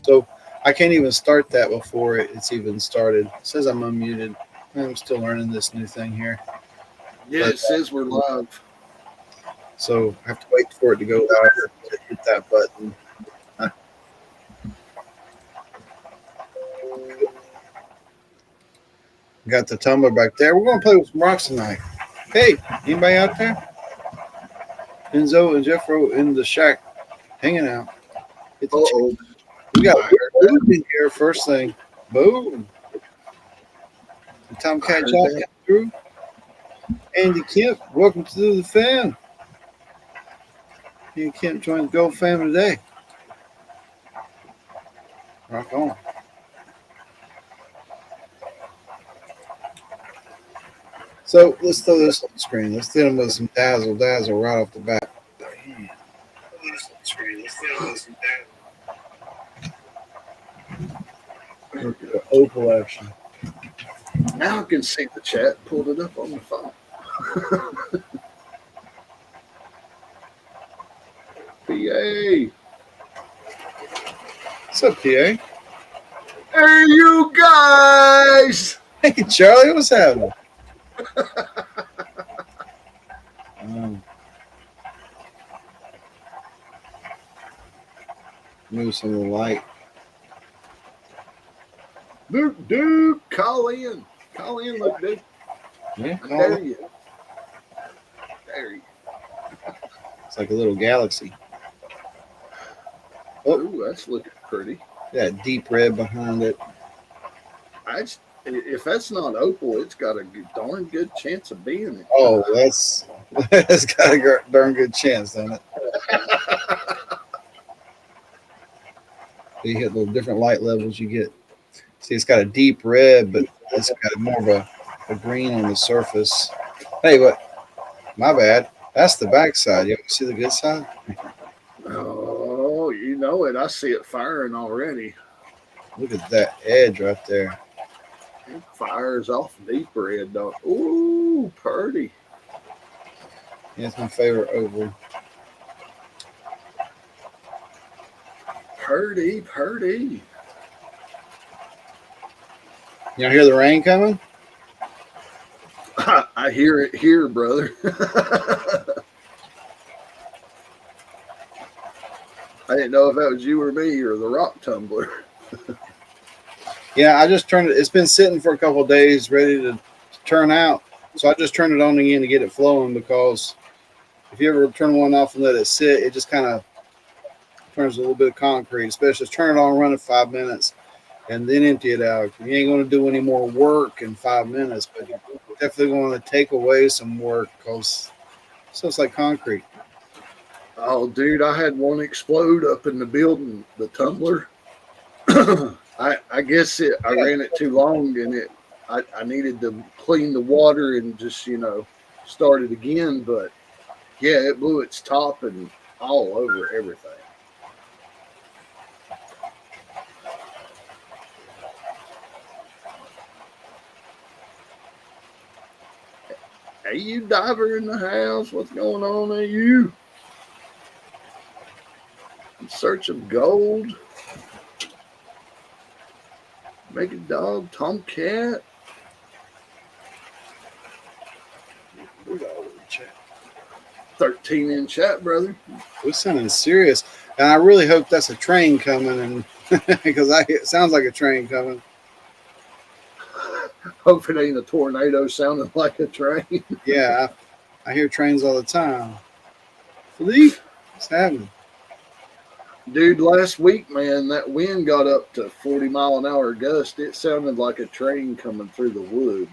So I can't even start that before it's even started. It says I'm unmuted. I'm still learning this new thing here. Yeah, But it says we're live. so I have to wait for it to go live to hit that button. Uh, Got the tumbler back there. We're gonna play with some rocks tonight. Hey, anybody out there? Benzo and Jeffro in the shack hanging out. Hit the Uh-oh. We got I heard that. food in here first thing. Boom. The I Tomcat heard Jack that. through. Andy Kemp, welcome to the fam. Andy Kemp joined the Gold fam today. Rock on. So let's throw this on the screen. Let's hit them with some dazzle right off the bat. There we go. Opal action. Now I can see the chat. Pulled it up on the phone. PA. What's up, PA? Hey, you guys. Hey, Charlie, what's happening? Um, Move some of the light. Duke, call in. Call in, look, Duke. Yeah, I call dare it. you. Dare you. It's like a little galaxy. Oh, Ooh, that's looking pretty. that deep red behind it. If that's not opal, it's got a darn good chance of being it. Oh, that's got a darn good chance, doesn't it? You hit little different light levels. You get. See, it's got a deep red, but it's got more of a green on the surface. Hey, what? My bad. That's the back side. You ever see the good side? Oh, you know it. I see it firing already. Look at that edge right there. It fires off deep red, though. Ooh, purdy. Yeah, it's my favorite oval. Purdy. You hear the rain coming? I hear it here, brother. I didn't know if that was you or me or the rock tumbler. Yeah, I just turned it. It's been sitting for a couple of days, ready to turn out. So I just turned it on again to get it flowing because if you ever turn one off and let it sit, it just kind of turns a little bit of concrete. Especially turn it on, run it 5 minutes, and then empty it out. You ain't going to do any more work in 5 minutes, but you're definitely going to take away some work because it's like concrete. Oh, dude, I had one explode up in the building, the tumbler. I guess I ran it too long and I needed to clean the water and just, start it again. But yeah, it blew its top and all over everything. Hey, you diver in the house, what's going on? Hey, you in search of gold? Make a dog, tomcat. We got a little chat. 13 in chat, brother. We're sounding serious, and I really hope that's a train coming, and because it sounds like a train coming. Hope it ain't a tornado sounding like a train. Yeah, I hear trains all the time. Philippe, what's happening? Dude, last week, man, that wind got up to 40-mile-an-hour gust. It sounded like a train coming through the woods.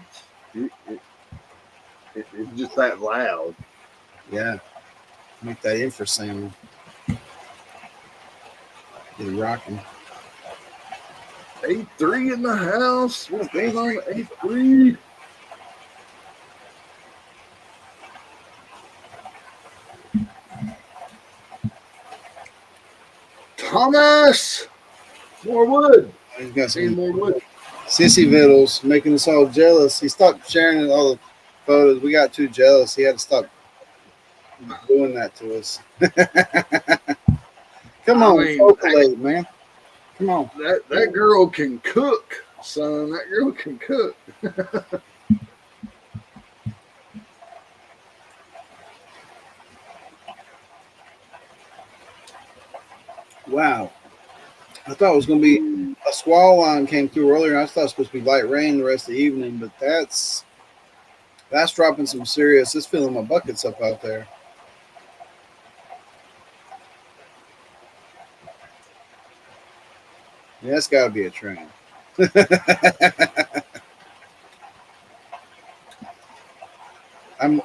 It's just that loud. Yeah, make that infrasound. Get it rocking. A3 in the house. What's going on, A3? Thomas! More wood. He's got Need some more wood. sissy vittles making us all jealous. He stopped sharing all the photos. We got too jealous. He had to stop doing that to us. Come on, I mean, populate, man. Come on. That girl can cook, son. That girl can cook. Wow. I thought it was going to be a squall line came through earlier. I thought it was supposed to be light rain the rest of the evening, but that's dropping some serious. It's filling my buckets up out there. Yeah, that's got to be a train. I'm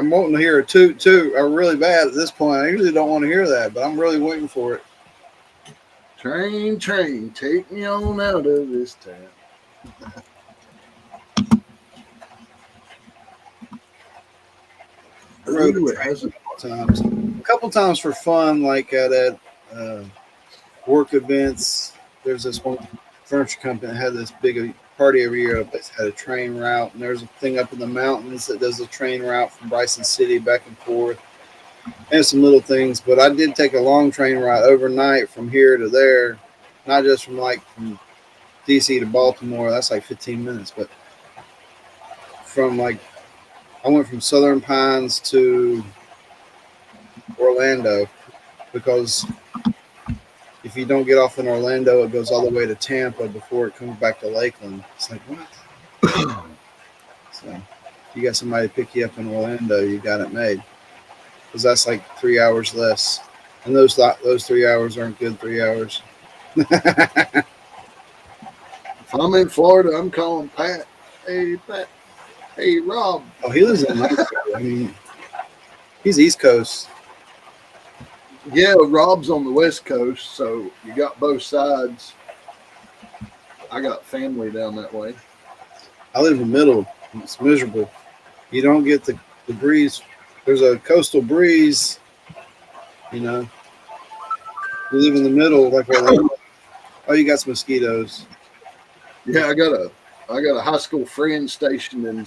wanting to hear a toot toot. I'm really bad at this point. I usually don't want to hear that, but I'm really waiting for it. Train, train, take me on out of this town. Ooh, it has a couple times for fun, like at work events. There's this one furniture company that had this big party every year. It had a train route, and there's a thing up in the mountains that does a train route from Bryson City back and forth, and some little things. But I did take a long train ride overnight from here to there, not just from DC to Baltimore. That's like 15 minutes, but from I went from Southern Pines to Orlando, because if you don't get off in Orlando, it goes all the way to Tampa before it comes back to Lakeland. It's like, what? So if you got somebody to pick you up in Orlando, you got it made, because that's like 3 hours less, and those 3 hours aren't good 3 hours. If I'm in Florida, I'm calling Pat. Hey, Pat. Hey, Rob. Oh, he lives in Mexico. I mean, he's East Coast. Yeah, Rob's on the West Coast, so you got both sides. I got family down that way. I live in the middle. It's miserable. You don't get the breeze. There's a coastal breeze. You know, you live in the middle, like Orlando. Oh, you got some mosquitoes. Yeah, I got a high school friend stationed in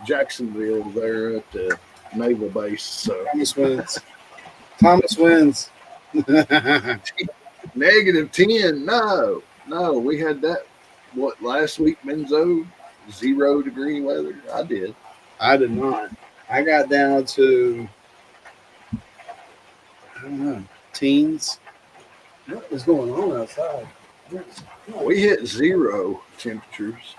Jacksonville there at the naval base. So Thomas wins. Thomas wins. -10. No, we had that. What last week, Benzo? 0-degree weather. I did. I did not. I got down to, I don't know, teens. What is going on outside? We hit 0 temperatures.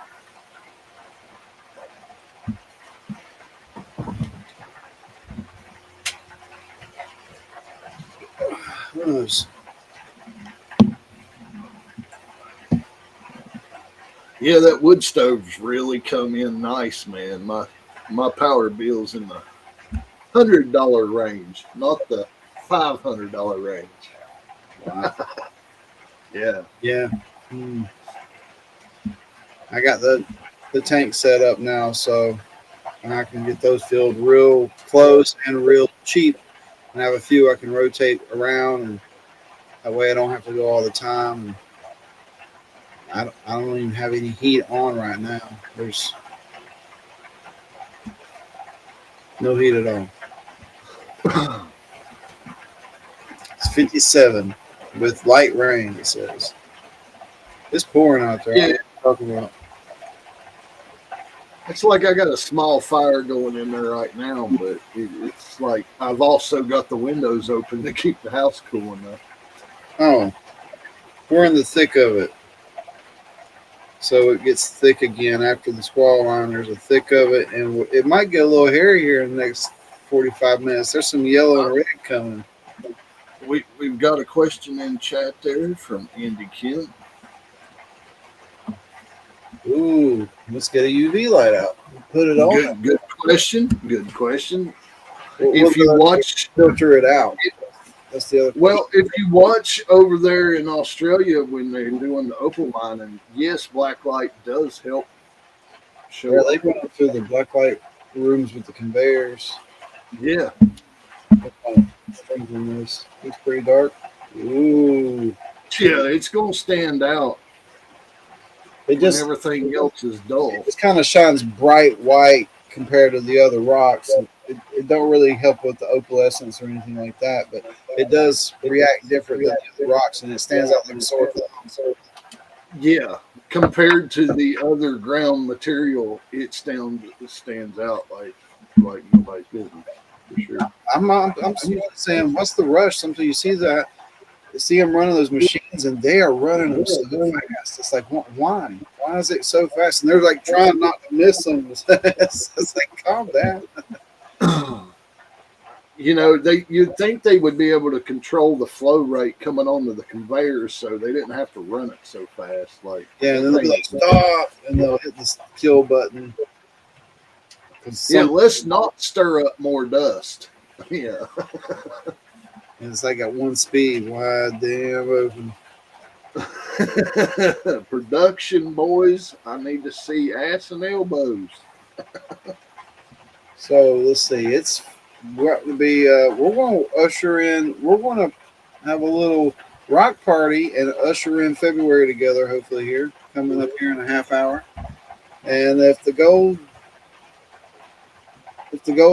Who knows? Yeah, that wood stove's really come in nice, man. My power bill's in the $100 range, not the $500 range. Wow. Yeah. Yeah. I got the tank set up now, so I can get those filled real close and real cheap, and have a few I can rotate around, and that way I don't have to go all the time. And I don't even have any heat on right now. There's no heat at all. It's 57 with light rain, it says. It's pouring out there. Yeah. Talking about. It's like I got a small fire going in there right now, but it's like I've also got the windows open to keep the house cool enough. Oh, we're in the thick of it. So it gets thick again after the squall line. There's a thick of it, and it might get a little hairy here in the next 45 minutes. There's some yellow and red coming. We've got a question in chat there from Andy Kemp. Ooh, let's get a UV light out. Put it on. Good question. Good question. If you watch, filter it out. That's the other. Well, if you watch over there in Australia when they're doing the opal mining, yes, black light does help show. Yeah, they went through the black light rooms with the conveyors. Yeah. It's pretty dark. Ooh. Yeah, it's gonna stand out. It just everything else is dull. It just kind of shines bright white compared to the other rocks. It don't really help with the opalescence or anything like that, but it does react different than the other rocks, and it stands out like a sore thumb. Yeah, compared to the other ground material, it stands out like nobody's business for sure. I'm saying, what's the rush? Sometimes you see that, you see them running those machines, and they are running them so fast. It's like, why? Why is it so fast? And they're like trying not to miss them. It's like, calm down. You know, you'd think they would be able to control the flow rate coming onto the conveyors so they didn't have to run it so fast. Like, Yeah, and then they'll be like, stop, and they'll hit the kill button. Yeah, let's not stir up more dust. Yeah. And it's like at one speed, wide damn open. Production boys, I need to see ass and elbows. So let's see. It's going to be. We're going to usher in. We're going to have a little rock party and usher in February together. Hopefully, here coming up here in a half hour. And if the gold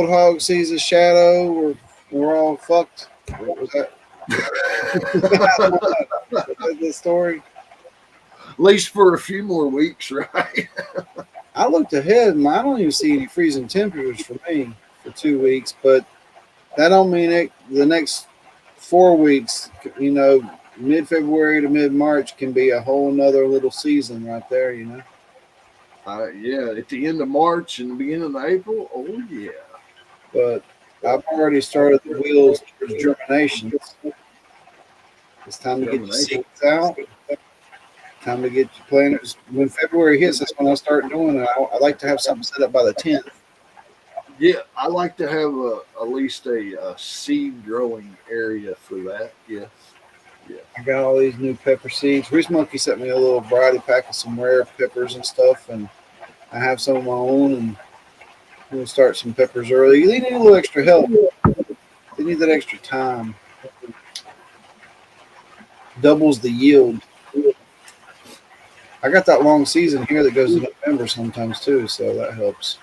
hog sees a shadow, we're all fucked. What was that? The story. At least for a few more weeks, right? I looked ahead and I don't even see any freezing temperatures for me for 2 weeks, but that don't mean it. The next 4 weeks, mid February to mid March can be a whole nother little season right there, Yeah, at the end of March and the beginning of April, oh yeah. But I've already started the wheels towards germination. It's time to get the seeds out. Time to get your planters. When February hits, that's when I start doing it. I like to have something set up by the 10th. Yeah, I like to have at least a seed growing area for that. Yes. Yeah. I got all these new pepper seeds. Reese Monkey sent me a little variety pack of some rare peppers and stuff, and I have some of my own, and we'll start some peppers early. They need a little extra help. They need that extra time. Doubles the yield. I got that long season here that goes to November sometimes too, so that helps.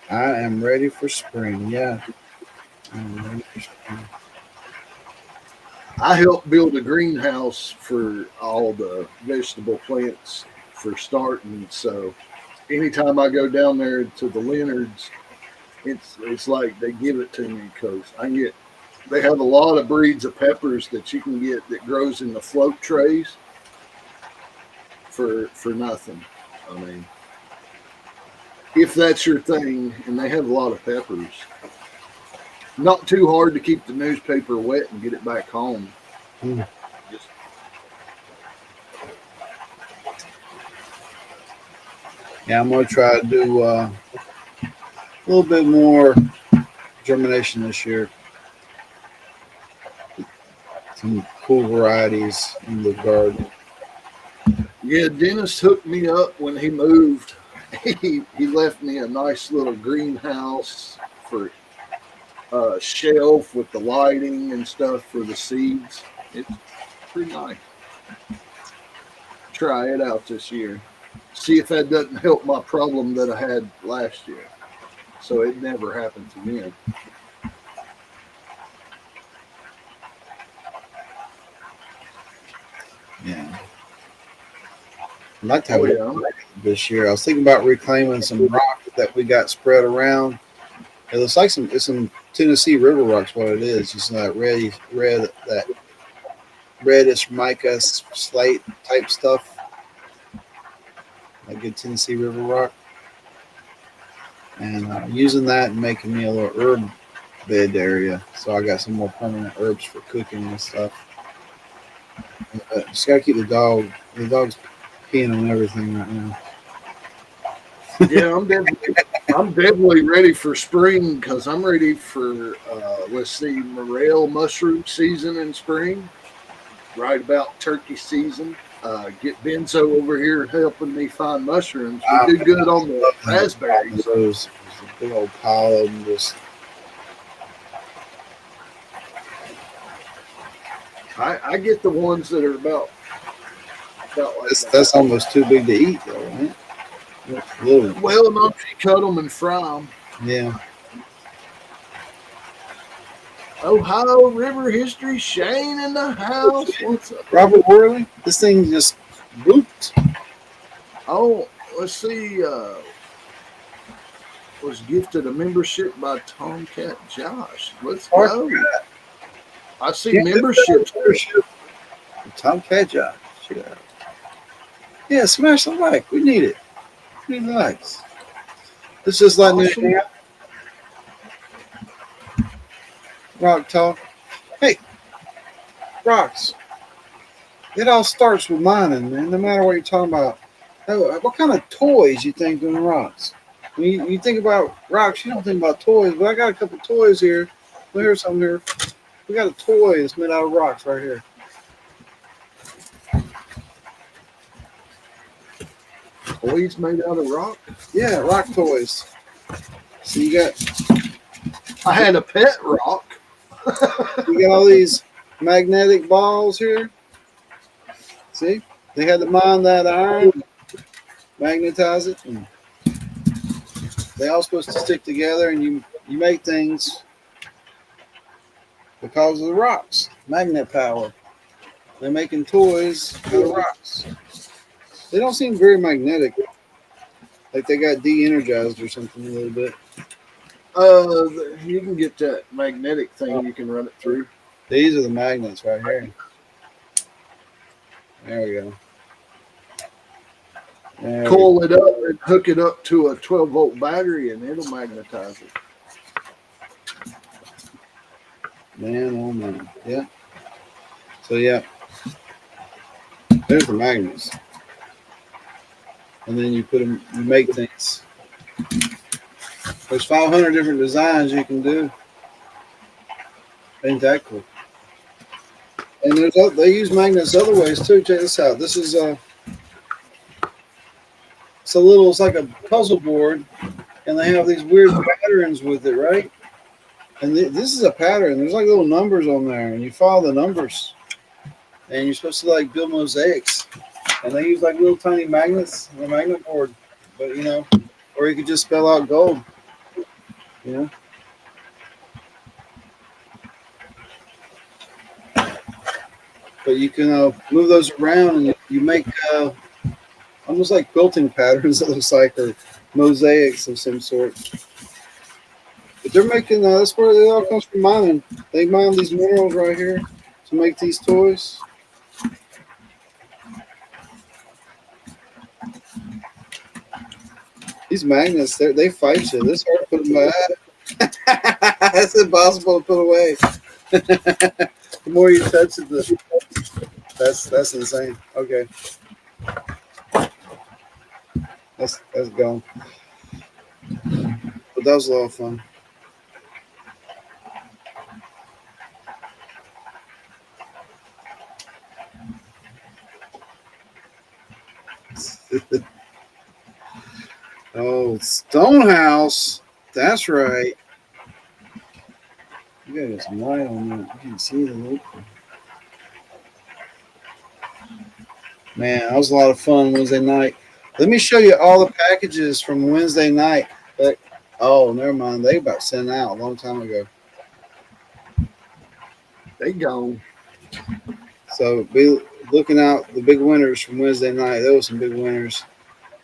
I am ready for spring. Yeah. I'm ready for spring. I helped build a greenhouse for all the vegetable plants for starting. So anytime I go down there to the Leonards, it's like they give it to me because they have a lot of breeds of peppers that you can get that grows in the float trays for nothing. I mean, if that's your thing, and they have a lot of peppers. Not too hard to keep the newspaper wet and get it back home. Just Yeah, I'm gonna try to do a little bit more germination this year. Some cool varieties in the garden. Yeah, Dennis hooked me up when he moved. He left me a nice little greenhouse for a shelf with the lighting and stuff for the seeds. It's pretty nice. Try it out this year. See if that doesn't help my problem that I had last year. So it never happens again. Yeah. I'd like to have this year. I was thinking about reclaiming some rock that we got spread around. It looks like it's some Tennessee river rocks. What it is, just that that reddish mica slate type stuff, like good Tennessee river rock, and using that and making me a little herb bed area. So I got some more permanent herbs for cooking and stuff. Just gotta keep the dog. The dog's peeing on everything right now. Yeah, I'm definitely ready for spring because I'm ready for let's see, morel mushroom season in spring. Right about turkey season. Get Benzo over here helping me find mushrooms. We do good on the raspberries. Those a big old pile of them. Just I get the ones that are about like that's almost too big to eat, though, right? Well, not if you cut them and fry them. Yeah. Ohio River history. Shane in the house. What's up? Robert Worley. This thing just blooped. Oh, let's see. Was gifted a membership by Tomcat Josh. Let's go. I see memberships. Tomcat Josh. Yeah, smash the like. We need it. We need likes. It's just like Awesome. Rock Talk. Hey, Rocks. It all starts with mining, man. No matter what you're talking about. What kind of toys you think doing rocks? When you think about rocks, you don't think about toys. But I got a couple toys here. Here's some here. We got a toy that's made out of rocks right here. Toys made out of rock? Yeah, rock toys. So you got. I had a pet rock. You got all these magnetic balls here. See? They had to mine that iron, magnetize it, and they all supposed to stick together, and you make things because of the rocks, magnet power. They're making toys out of rocks. They don't seem very magnetic, like they got de-energized or something a little bit. You can get that magnetic thing. You can run it through. These are the magnets right here. There we go. Coil it up and hook it up to a 12-volt battery, and it'll magnetize it. Man, oh man, yeah. So yeah, there's the magnets, and then you put them. You make things. There's 500 different designs you can do. Ain't that cool? And they use magnets other ways too. Check this out. This is it's like a puzzle board, and they have these weird patterns with it, right? And this is a pattern. There's like little numbers on there, and you follow the numbers, and you're supposed to like build mosaics. And they use like little tiny magnets on a magnet board, but or you could just spell out gold, But you can move those around, and you make almost like quilting patterns. It looks like, or mosaics of some sort. But they're making that's where it all comes from mining. They mine these minerals right here to make these toys. These magnets, they fight you. This hard to put them back. That's impossible to put away. The more you touch it, that's insane. Okay, that's gone. But that was a lot of fun. Oh, Stonehouse. That's right. You gotta get some light on that. You can see the logo. Man, that was a lot of fun Wednesday night. Let me show you all the packages from Wednesday night. Oh, never mind. They about sent out a long time ago. They gone. So be looking out the big winners from Wednesday night. There was some big winners.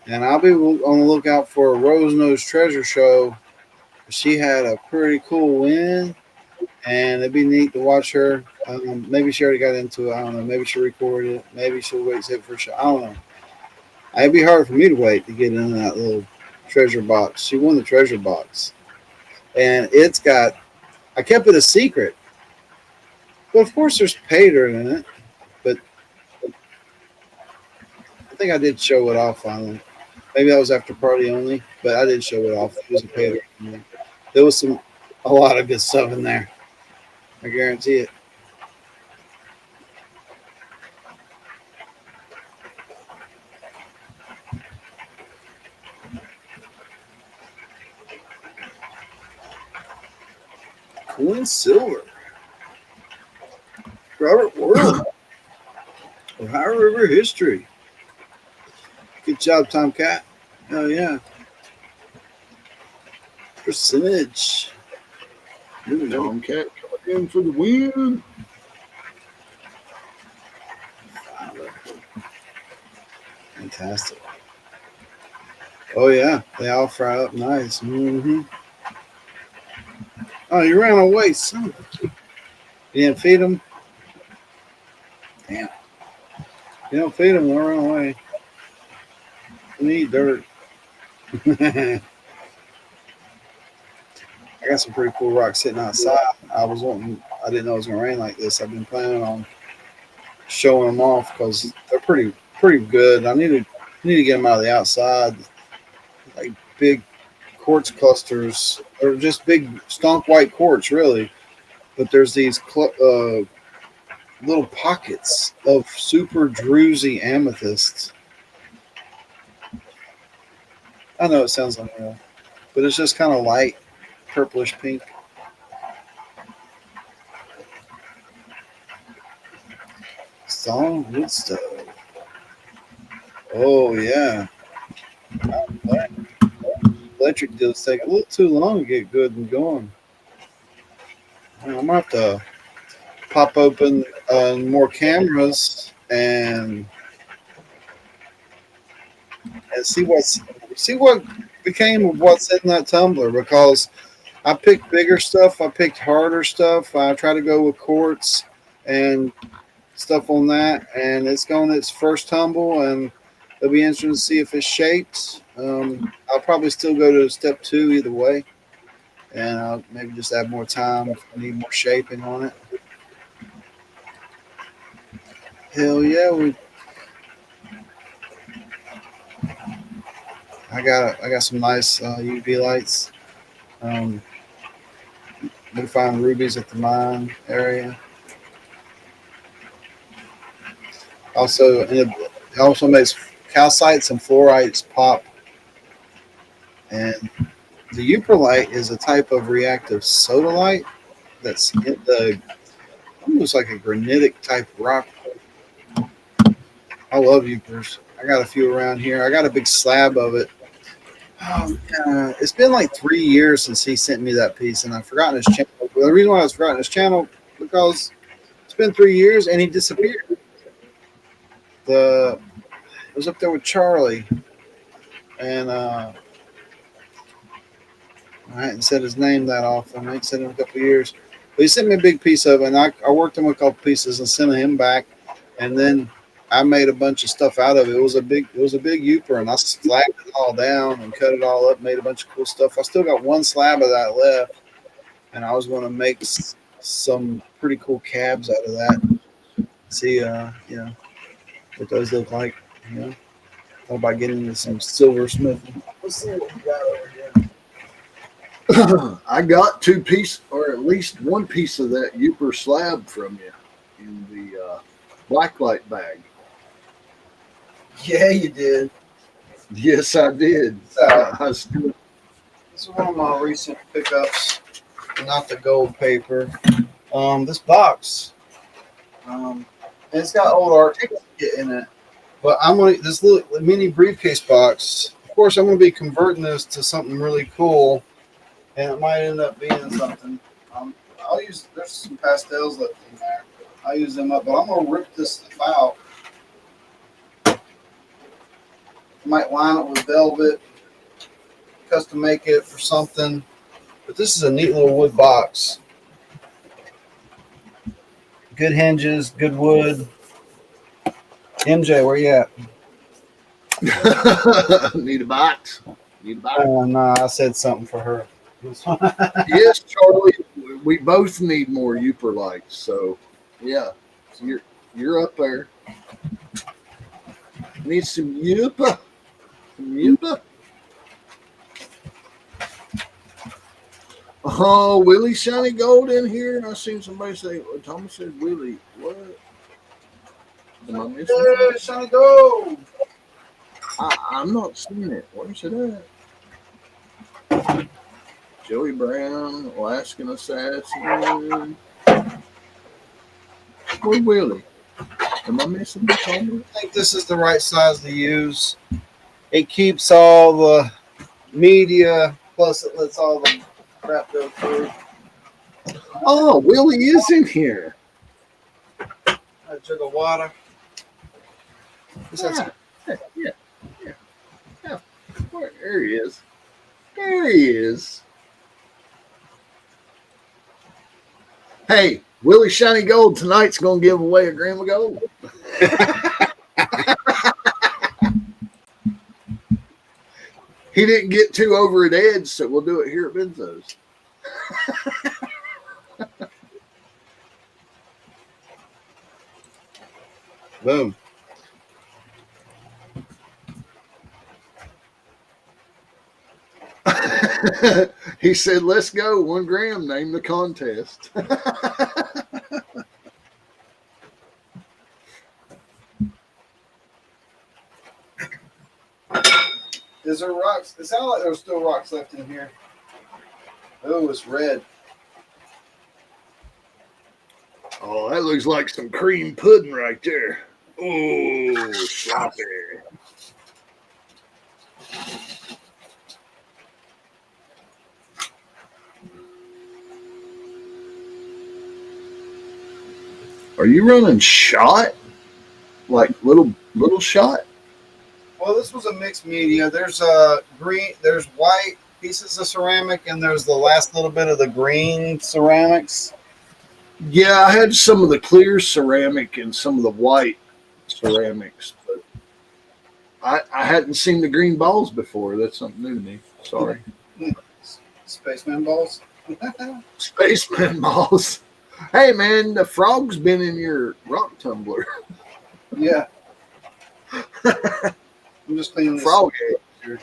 And I'll be on the lookout for a Rose Nose Treasure Show. She had a pretty cool win, and it'd be neat to watch her. Maybe she already got into it. I don't know. Maybe she recorded it. Maybe she'll wait to for a show. I don't know. It'd be hard for me to wait to get in that little treasure box. She won the treasure box, and I kept it a secret. But of course, there's pay dirt in it. But I think I did show it off finally. Maybe that was after party only, but I did show it off. It was a pay dirt. There was a lot of good stuff in there. I guarantee it. Coin silver. Robert World. Ohio River history. Good job, Tomcat. Oh yeah. Percentage. Tomcat in for the win. Fantastic. Oh yeah, they all fry up nice. Mm-hmm. Oh, you ran away, son. You didn't feed them? Damn. You don't feed them, they'll run away. They need dirt. I got some pretty cool rocks sitting outside. I didn't know it was gonna rain like this. I've been planning on showing them off because they're pretty good. I need to get them out of the outside, like big quartz clusters, or just big stonk white quartz, really. But there's these little pockets of super druzy amethysts. I know it sounds unreal, but it's just kind of light purplish pink. Stone wood stove. Oh yeah, electric deals take a little too long to get good and going. I'm gonna have to pop open more cameras and see what became of what's in that tumbler, because I picked bigger stuff, I picked harder stuff. I try to go with quartz and stuff on that, and it's going its first tumble, and it'll be interesting to see if it's shaped. I'll probably still go to step 2 either way, and I'll maybe just add more time if I need more shaping on it. Hell yeah, I got some nice UV lights. Um, we find rubies at the mine area. It also makes calcites and fluorites pop. And the Uperlite is a type of reactive sodalite that's in the almost like a granitic type rock. I love Upers. I got a few around here. I got a big slab of it. It's been like 3 years since he sent me that piece, and I've forgotten his channel. Well, the reason why I was forgotten his channel because it's been 3 years and he disappeared. It was up there with Charlie, and I hadn't said his name that often. I ain't said it in a couple of years. But he sent me a big piece of it, and I worked him a couple pieces and sent him back, and then I made a bunch of stuff out of it. It was a big Uper, and I slabbed it all down and cut it all up, made a bunch of cool stuff. I still got one slab of that left, and I was going to make some pretty cool cabs out of that. See, what those look like. Thought about getting into some silversmithing. Let's see what we got over here. I got 2 pieces, or at least 1 piece of that Uper slab from you in the blacklight bag. Yeah, you did. Yes, I did. This is one of my recent pickups, not the gold paper. This box, and it's got old art ticket in it. But this little mini briefcase box. Of course, I'm gonna be converting this to something really cool, and it might end up being something. There's some pastels left in there. I'll use them up, but I'm gonna rip this stuff out. Might line it with velvet, custom make it for something. But this is a neat little wood box. Good hinges, good wood. MJ, where you at? Need a box. No, I said something for her. Yes, Charlie. We both need more Uper lights. So, yeah, so you're up there. Need some Uper. Oh, Willie Shiny Gold in here. I seen somebody say, Thomas said Willie. What? Am I missing something? Shiny Gold. I'm not seeing it. Where's it at? Joey Brown, Alaskan Assassin. Where Willie? Am I missing something? I think this is the right size to use. It keeps all the media, plus it lets all the crap go through. Oh, Willie is in here. I took a water. Yeah, yeah, yeah, yeah. There he is. There he is. Hey, Willie Shiny Gold tonight's going to give away a gram of gold. He didn't get too over at Ed's, so we'll do it here at Benzo's. Boom. He said, let's go. 1 gram. Name the contest. Is there rocks? It sounded like there was still rocks left in here. Oh, it's red. Oh, that looks like some cream pudding right there. Oh, sloppy. Are you running shot? Like little shot? Well, this was a mixed media. There's green, there's white pieces of ceramic, and there's the last little bit of the green ceramics. Yeah, I had some of the clear ceramic and some of the white ceramics, but I hadn't seen the green balls before. That's something new to me. Sorry. Spaceman balls. Spaceman balls. Hey man, the frog's been in your rock tumbler. Yeah. I'm just cleaning this. Frog. Here.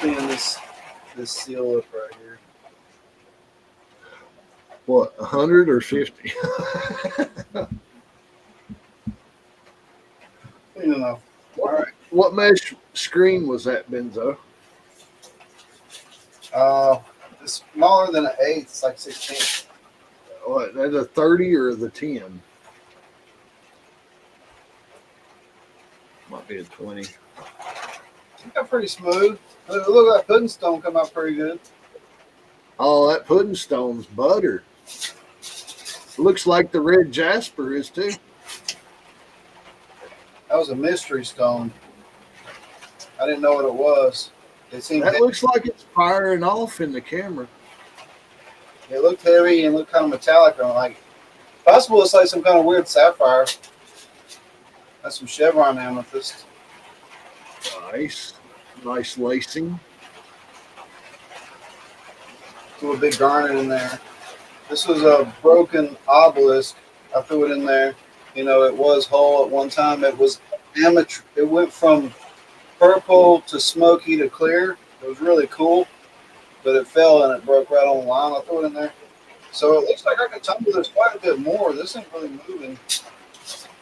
Cleaning this seal up right here. What, 100 or 50? Cleaning up. All right. What mesh screen was that, Benzo? It's smaller than an 8. It's like 16. What, that a 30 or the 10? Might be a 20. Got pretty smooth. Look at that pudding stone come out pretty good. Oh, that pudding stone's butter. Looks like the red jasper is too. That was a mystery stone. I didn't know what it was. It seemed That heavy. looks like it's firing off in the camera. It looked heavy and looked kind of metallic. I'm like, possible it's like some kind of weird sapphire. That's some chevron amethyst. Nice. Nice lacing. Threw a big garnet in there. This was a broken obelisk. I threw it in there. You know, it was whole at one time. It was amateur. It went from purple to smoky to clear. It was really cool, but it fell and it broke right on the line. I threw it in there. So it looks like I could tumble this quite a bit more. This ain't really moving.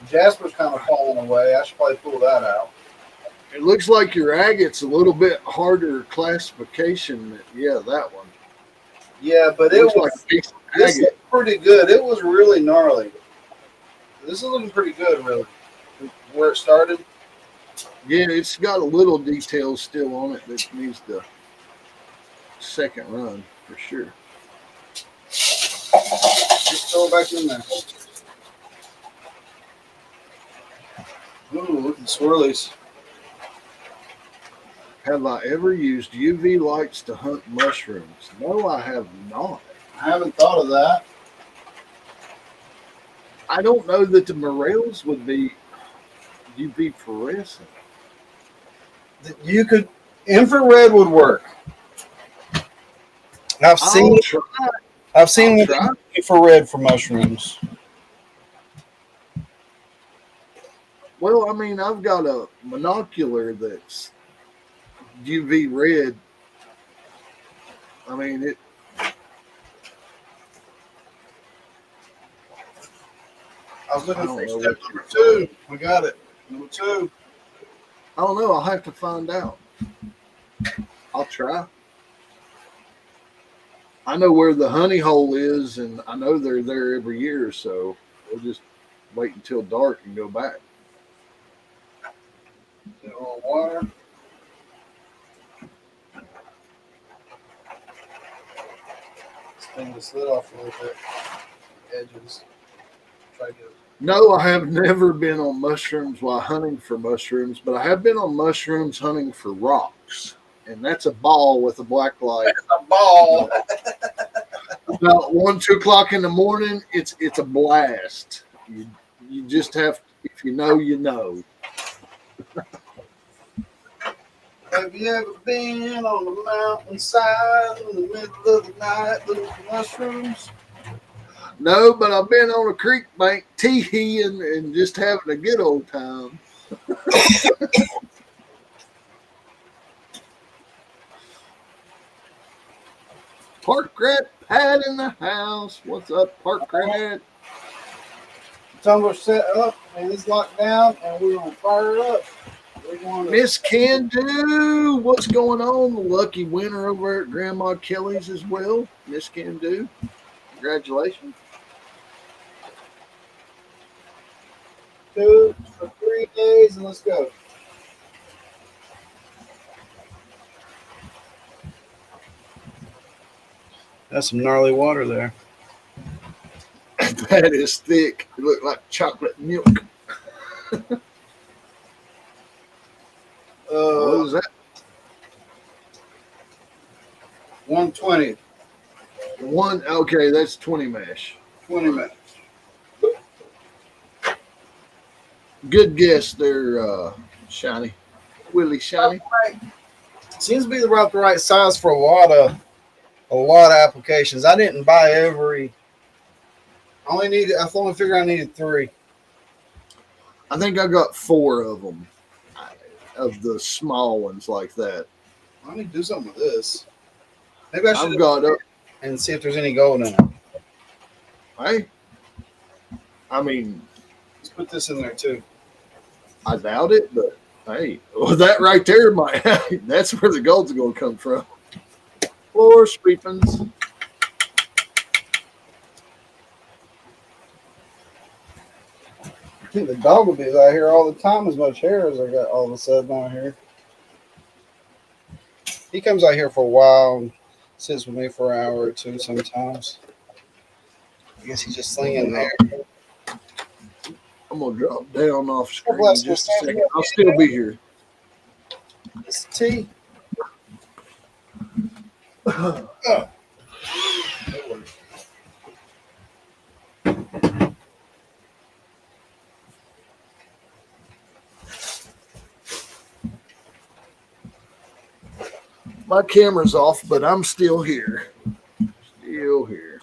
Jasper's kind of falling away. I should probably pull that out. It looks like your agate's a little bit harder classification. Yeah, that one. Yeah, but it looks was like a piece of this agate. looked pretty good. It was really gnarly. This is looking pretty good, really. Where it started. Yeah, it's got a little detail still on it that needs the second run for sure. Just throw it back in there. Ooh, look at the swirlies. Have I ever used UV lights to hunt mushrooms? No, I have not. I haven't thought of that. I don't know that the morels would be UV fluorescent. You could infrared would work. I've seen I'll try. infrared for mushrooms. Well, I mean, I've got a monocular that's UV red. I mean, it. I was looking I for don't know step what number 2. We got it. Number 2. I don't know. I'll have to find out. I'll try. I know where the honey hole is, and I know they're there every year, so we'll just wait until dark and go back. A little water. thing that slid off a little bit. Edges. Try to get it. No, I have never been on mushrooms while hunting for mushrooms, but I have been on mushrooms hunting for rocks. And that's a ball with a black light. A ball. About 1, 2 o'clock in the morning, it's a blast. You just have, if you know, you know. Have you ever been on the mountainside in the middle of the night looking for mushrooms? No, but I've been on a creek bank tee-heeing and just having a good old time. Park Rat Pat in the house. What's up, Park Rat? Tumbler set up and it's locked down, and we're gonna fire it up. We're going to Miss Can Do, what's going on? The lucky winner over at Grandma Kelly's as well. Miss Can Do, congratulations. do it for 3 days, and let's go. That's some gnarly water there. That is thick. It looked like chocolate milk. What was that? 120. Okay, that's 20 mesh. 20 minutes. Good guess there, Shiny. Willie Shiny. Seems to be about the right size for a lot of applications. I didn't buy every. I only figured I needed 3. I think I got 4 of them, of the small ones like that. I need to do something with this. Maybe I should I've got up. and see if there's any gold in it. Hey, I mean, Let's put this in there too. I doubt it, but hey, well, that right there might. That's where the gold's going to come from. Floor sweepings. I think the dog will be out here all the time, as much hair as I got all of a sudden out here. He comes out here for a while and sits with me for an hour or 2 sometimes. I guess he's just slinging there. I'm gonna drop down off screen bless in just a you. second. I'll still be here. It's tea. My camera's off, but I'm still here. Still here.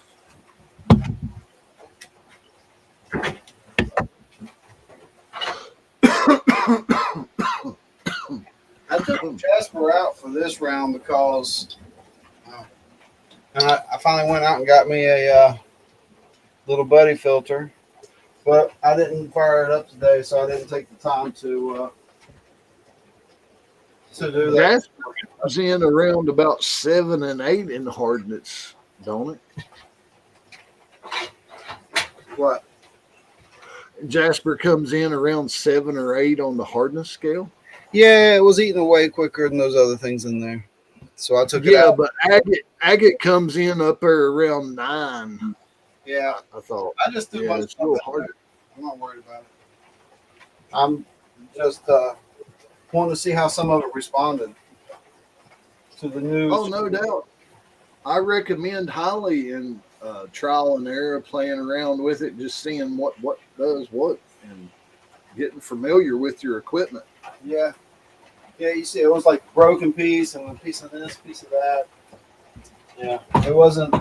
I took Jasper out for this round because I finally went out and got me a little buddy filter, but I didn't fire it up today, so I didn't take the time to do that. Jasper comes in around about 7 and 8 in the hardness, don't it? What? Jasper comes in around 7 or 8 on the hardness scale. Yeah, it was eating away quicker than those other things in there, so I took it out. But agate comes in up there around 9. Yeah, I thought. I just threw Yeah, my it's a stuff little in harder. there. I'm not worried about it. I'm just wanting to see how some of it responded to the news. Oh, no doubt. I recommend highly in trial and error, playing around with it, just seeing what does what, and getting familiar with your equipment. Yeah. Yeah, you see, it was like broken piece and a piece of this, piece of that. Yeah, it wasn't.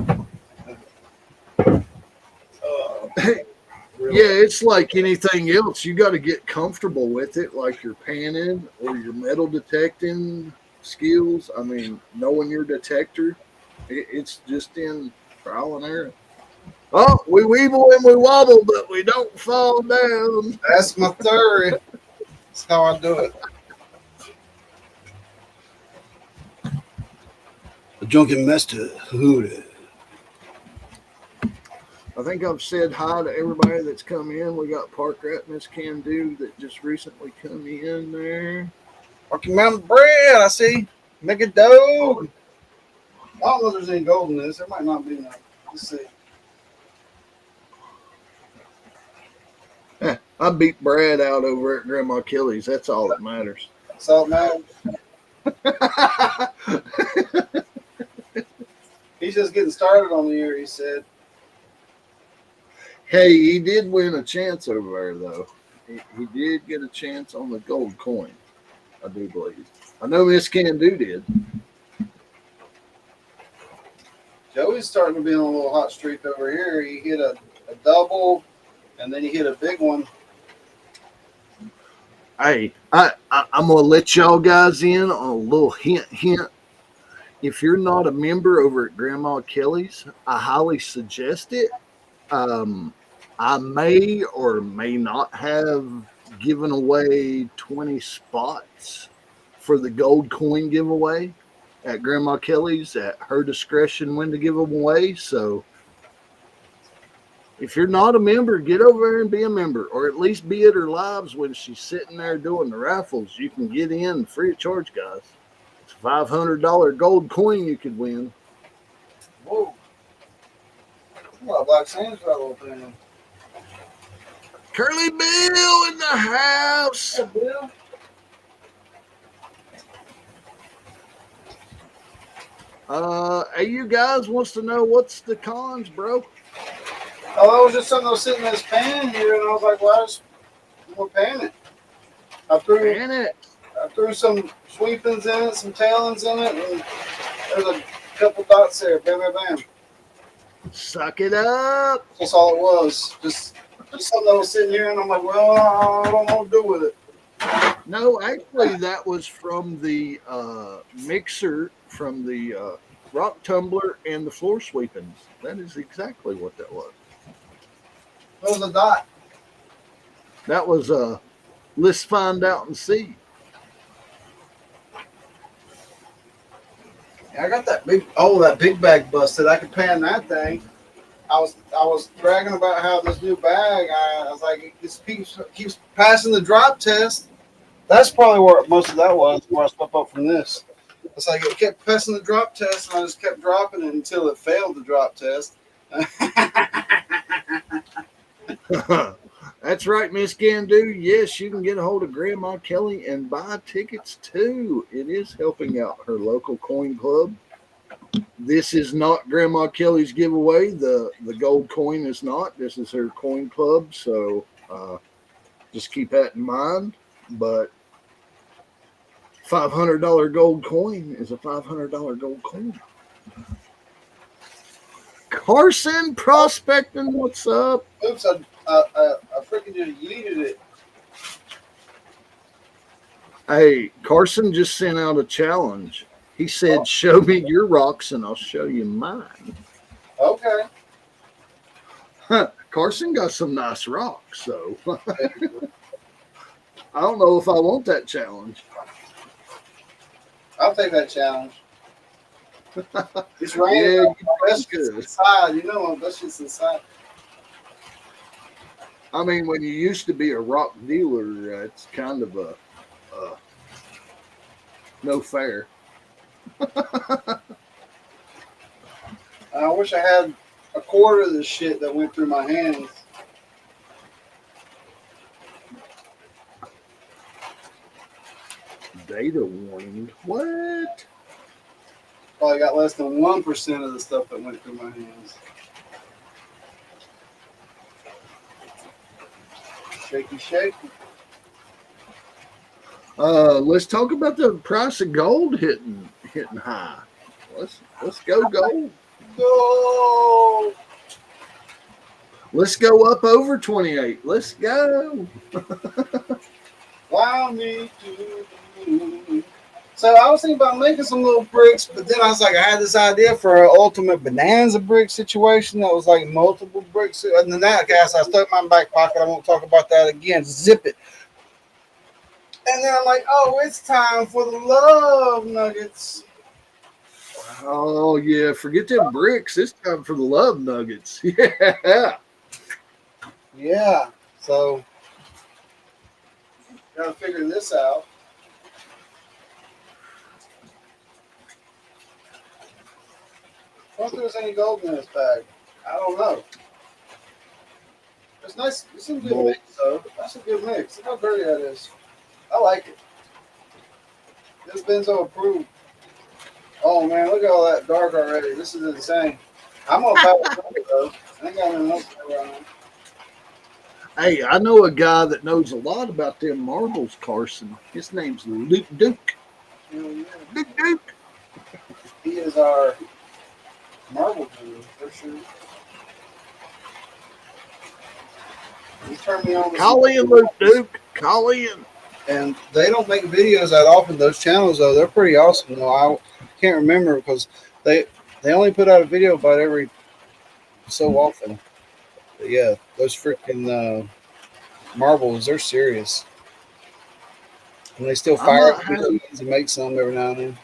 Really. Yeah, it's like anything else. You got to get comfortable with it, like your panning or your metal detecting skills. I mean, knowing your detector, it's just in trial and error. Oh, we weeble and we wobble, but we don't fall down. That's my theory. That's how I do it. A drunken master hooded. I think I've said hi to everybody that's come in. We got Park Rat Miss Can Do that just recently come in there. Rocky Mountain bread, I see. Make a dough. I don't know if there's any gold in this. There might not be enough. Let's see. I beat Brad out over at Grandma Kelly's. That's all that matters. Salt man. He's just getting started on the year, he said. Hey, he did win a chance over there, though. He did get a chance on the gold coin, I do believe. I know Miss Can Do did. Joey's starting to be on a little hot streak over here. He hit a double, and then he hit a big one. Hey, I'm going to let y'all guys in on a little hint. If you're not a member over at Grandma Kelly's, I highly suggest it. I may or may not have given away 20 spots for the gold coin giveaway at Grandma Kelly's at her discretion when to give them away. So if you're not a member, get over there and be a member, or at least be at her lives when she's sitting there doing the raffles. You can get in free of charge, guys. It's a $500 gold coin you could win. Whoa. A lot of black sands right there. Curly Bill in the house. Hey, Bill. Hey, you guys wants to know what's the cons, bro? Oh, that was just something that was sitting in this pan here, and I was like, well, we'll pan it. I threw some sweepings in it, some tailings in it, and there's a couple dots there. Bam, bam, bam. Suck it up. That's all it was. Just something that was sitting here, and I'm like, well, I don't know what to do with it. No, actually, that was from the mixer, from the rock tumbler and the floor sweepings. That is exactly what that was. What was a dot? That was let's find out and see. Yeah, I got that big bag busted. I could pan that thing. I was bragging about how this new bag. I was like, it just keeps passing the drop test. That's probably where most of that was. Where I swept up from this. It's like it kept passing the drop test, and I just kept dropping it until it failed the drop test. That's right, Miss Gandu. Yes, you can get a hold of Grandma Kelly and buy tickets too. It is helping out her local coin club. This is not Grandma Kelly's giveaway. The gold coin is not. This is her coin club. So just keep that in mind. But $500 gold coin is a $500 gold coin. Carson prospecting, what's up? Oops, I freaking just yeeted it. Hey, Carson just sent out a challenge. He said, show me your rocks and I'll show you mine. Okay. Carson got some nice rocks, so I don't know if I want that challenge. I'll take that challenge. It's raining. Yeah, That's inside. You know, that's just inside. I mean, when you used to be a rock dealer, it's kind of a no fair. I wish I had a quarter of this shit that went through my hands. Data warning. What? Probably got less than 1% of the stuff that went through my hands. Shaky, shaky. Let's talk about the price of gold hitting high. Let's go gold. Go! Let's go up over 28. Let's go. Allow me to. So I was thinking about making some little bricks, but then I was like, I had this idea for an ultimate bonanza brick situation that was like multiple bricks. And then that, guys, I stuck in my back pocket. I won't talk about that again. Zip it. And then I'm like, oh, it's time for the love nuggets. Oh, yeah. Forget them bricks. It's time for the love nuggets. Yeah. Yeah. So, gotta figure this out. I don't think there's any gold in this bag. I don't know. It's nice. It's a good Well, mix, though. That's a good mix. Look how dirty that is. I like it. This Benzo approved. Oh man, look at all that dark already. This is insane. I'm gonna buy it though. I ain't got nothing else around. hey, I know a guy that knows a lot about them marbles, Carson. His name's Luke Duke. Yeah. Duke Duke. He is our marble guru for sure. He turned me on to some Call in, Luke Duke. Call in. and they don't make videos that often. Those channels though, they're pretty awesome. Though I can't remember because they they only put out a video about every so often. But yeah, those freaking marbles, they're serious. And they still I fire might the have machines and make some every now and then.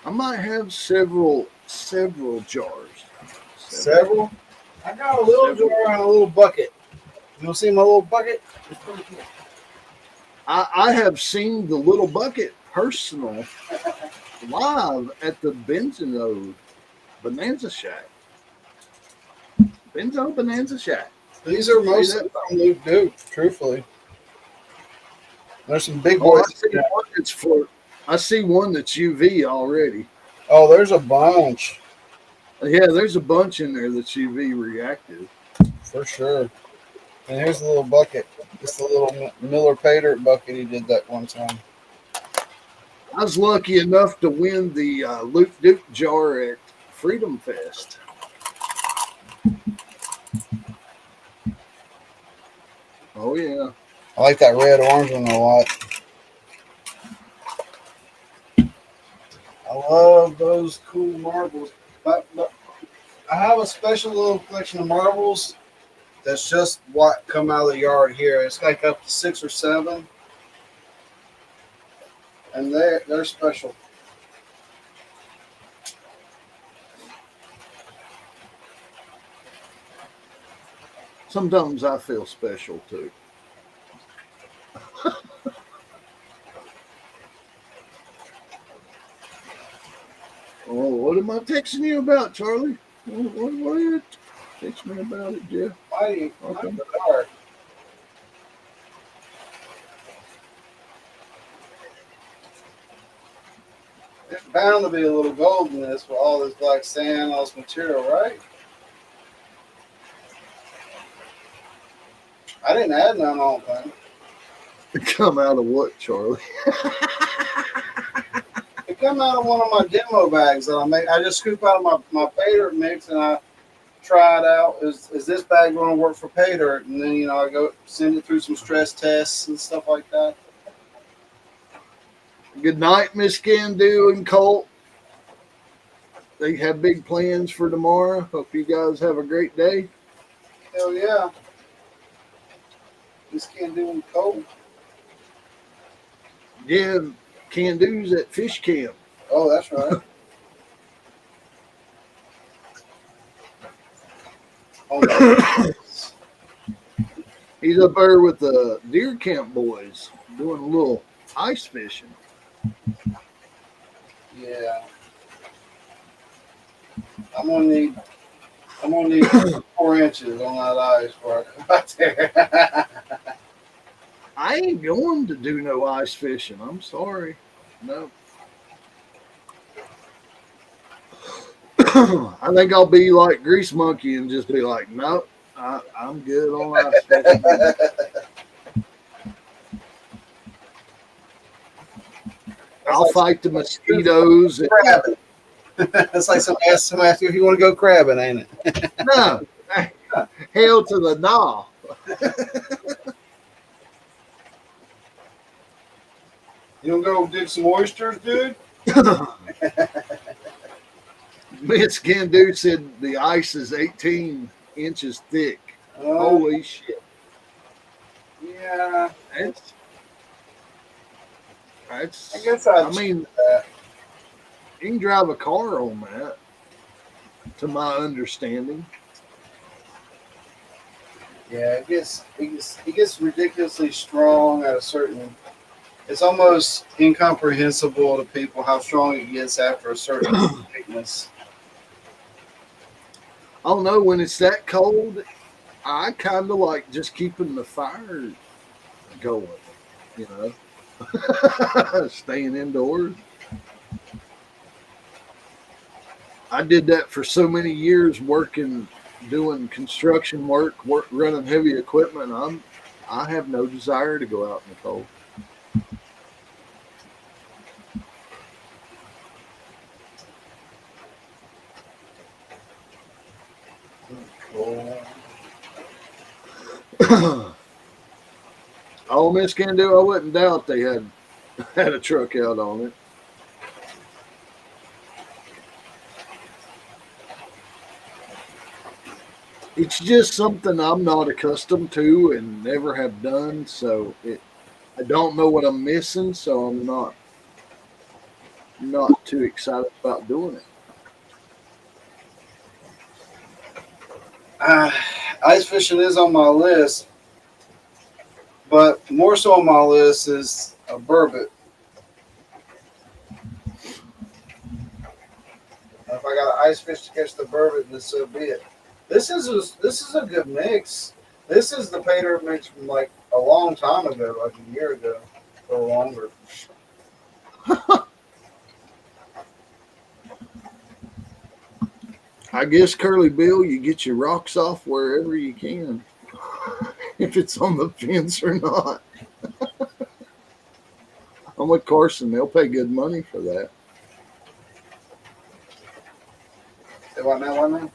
I might have several jars. Several. I got a little Several. jar and a little bucket. You want to see my little bucket? It's pretty cool. I have seen the little bucket personal live at the Benzo Bonanza Shack. Benzo Bonanza Shack. These are Say mostly that. from Luke Duke, truthfully. There's some big Oh, boys. I see one that's UV already. Oh, there's a bunch Yeah, there's a bunch in there that's UV reactive. for sure. And here's the little bucket. It's the little Miller Paydirt bucket he did that one time. I was lucky enough to win the Luke Duke jar at Freedom Fest. Oh yeah. I like that red orange one a lot. I love those cool marbles. But I have a special little collection of marbles that's just what come out of the yard here. It's like up to 6 or 7. And they're special. Sometimes I feel special too. Oh, what am I texting you about, Charlie? What are you texting me about it, Jeff? Why Okay. I'm dark. There's bound to be a little gold in this with all this black sand, all this material, right? I didn't add none all the time. Come out of what, Charlie? It come out of one of my demo bags that I make. I just scoop out of my pay dirt mix and I try it out. Is this bag going to work for pay dirt? And then I go send it through some stress tests and stuff like that. Good night, Miss Candu and Colt. They have big plans for tomorrow. Hope you guys have a great day. Hell yeah! This can't do them cold. Yeah, Candu's at fish camp. Oh, that's right. Oh, no. He's up there with the deer camp boys doing a little ice fishing. Yeah. I'm gonna need 4 inches on that ice before I come out there. I ain't going to do no ice fishing. I'm sorry. No. I think I'll be like Grease Monkey and just be like, nope, I'm good on ice fishing. I'll fight the mosquitoes. Crabbing. It's like somebody asked you if you want to go crabbing, ain't it? No. Hell to the no. You want to go dig some oysters, dude? Miss Candu said the ice is 18 inches thick. Holy shit. Yeah. That's I guess I mean, you can drive a car on that, to my understanding. Yeah, it gets ridiculously strong at a certain. It's almost incomprehensible to people how strong it gets after a certain thickness. I don't know, when it's that cold, I kind of like just keeping the fire going, you know, staying indoors. I did that for so many years, doing construction work, running heavy equipment. I have no desire to go out in the cold. All Miss can do, I wouldn't doubt they had a truck out on it. It's just something I'm not accustomed to and never have done. I don't know what I'm missing, so I'm not too excited about doing it. Uh, Ice fishing is on my list, but more so on my list is a burbot. If I got an ice fish to catch the burbot, then so be it. This is a good mix. This is the pay dirt mix from like a long time ago, like a year ago or longer. I guess Curly Bill, you get your rocks off wherever you can, if it's on the fence or not. I'm with Carson; they'll pay good money for that. Say what now? What now?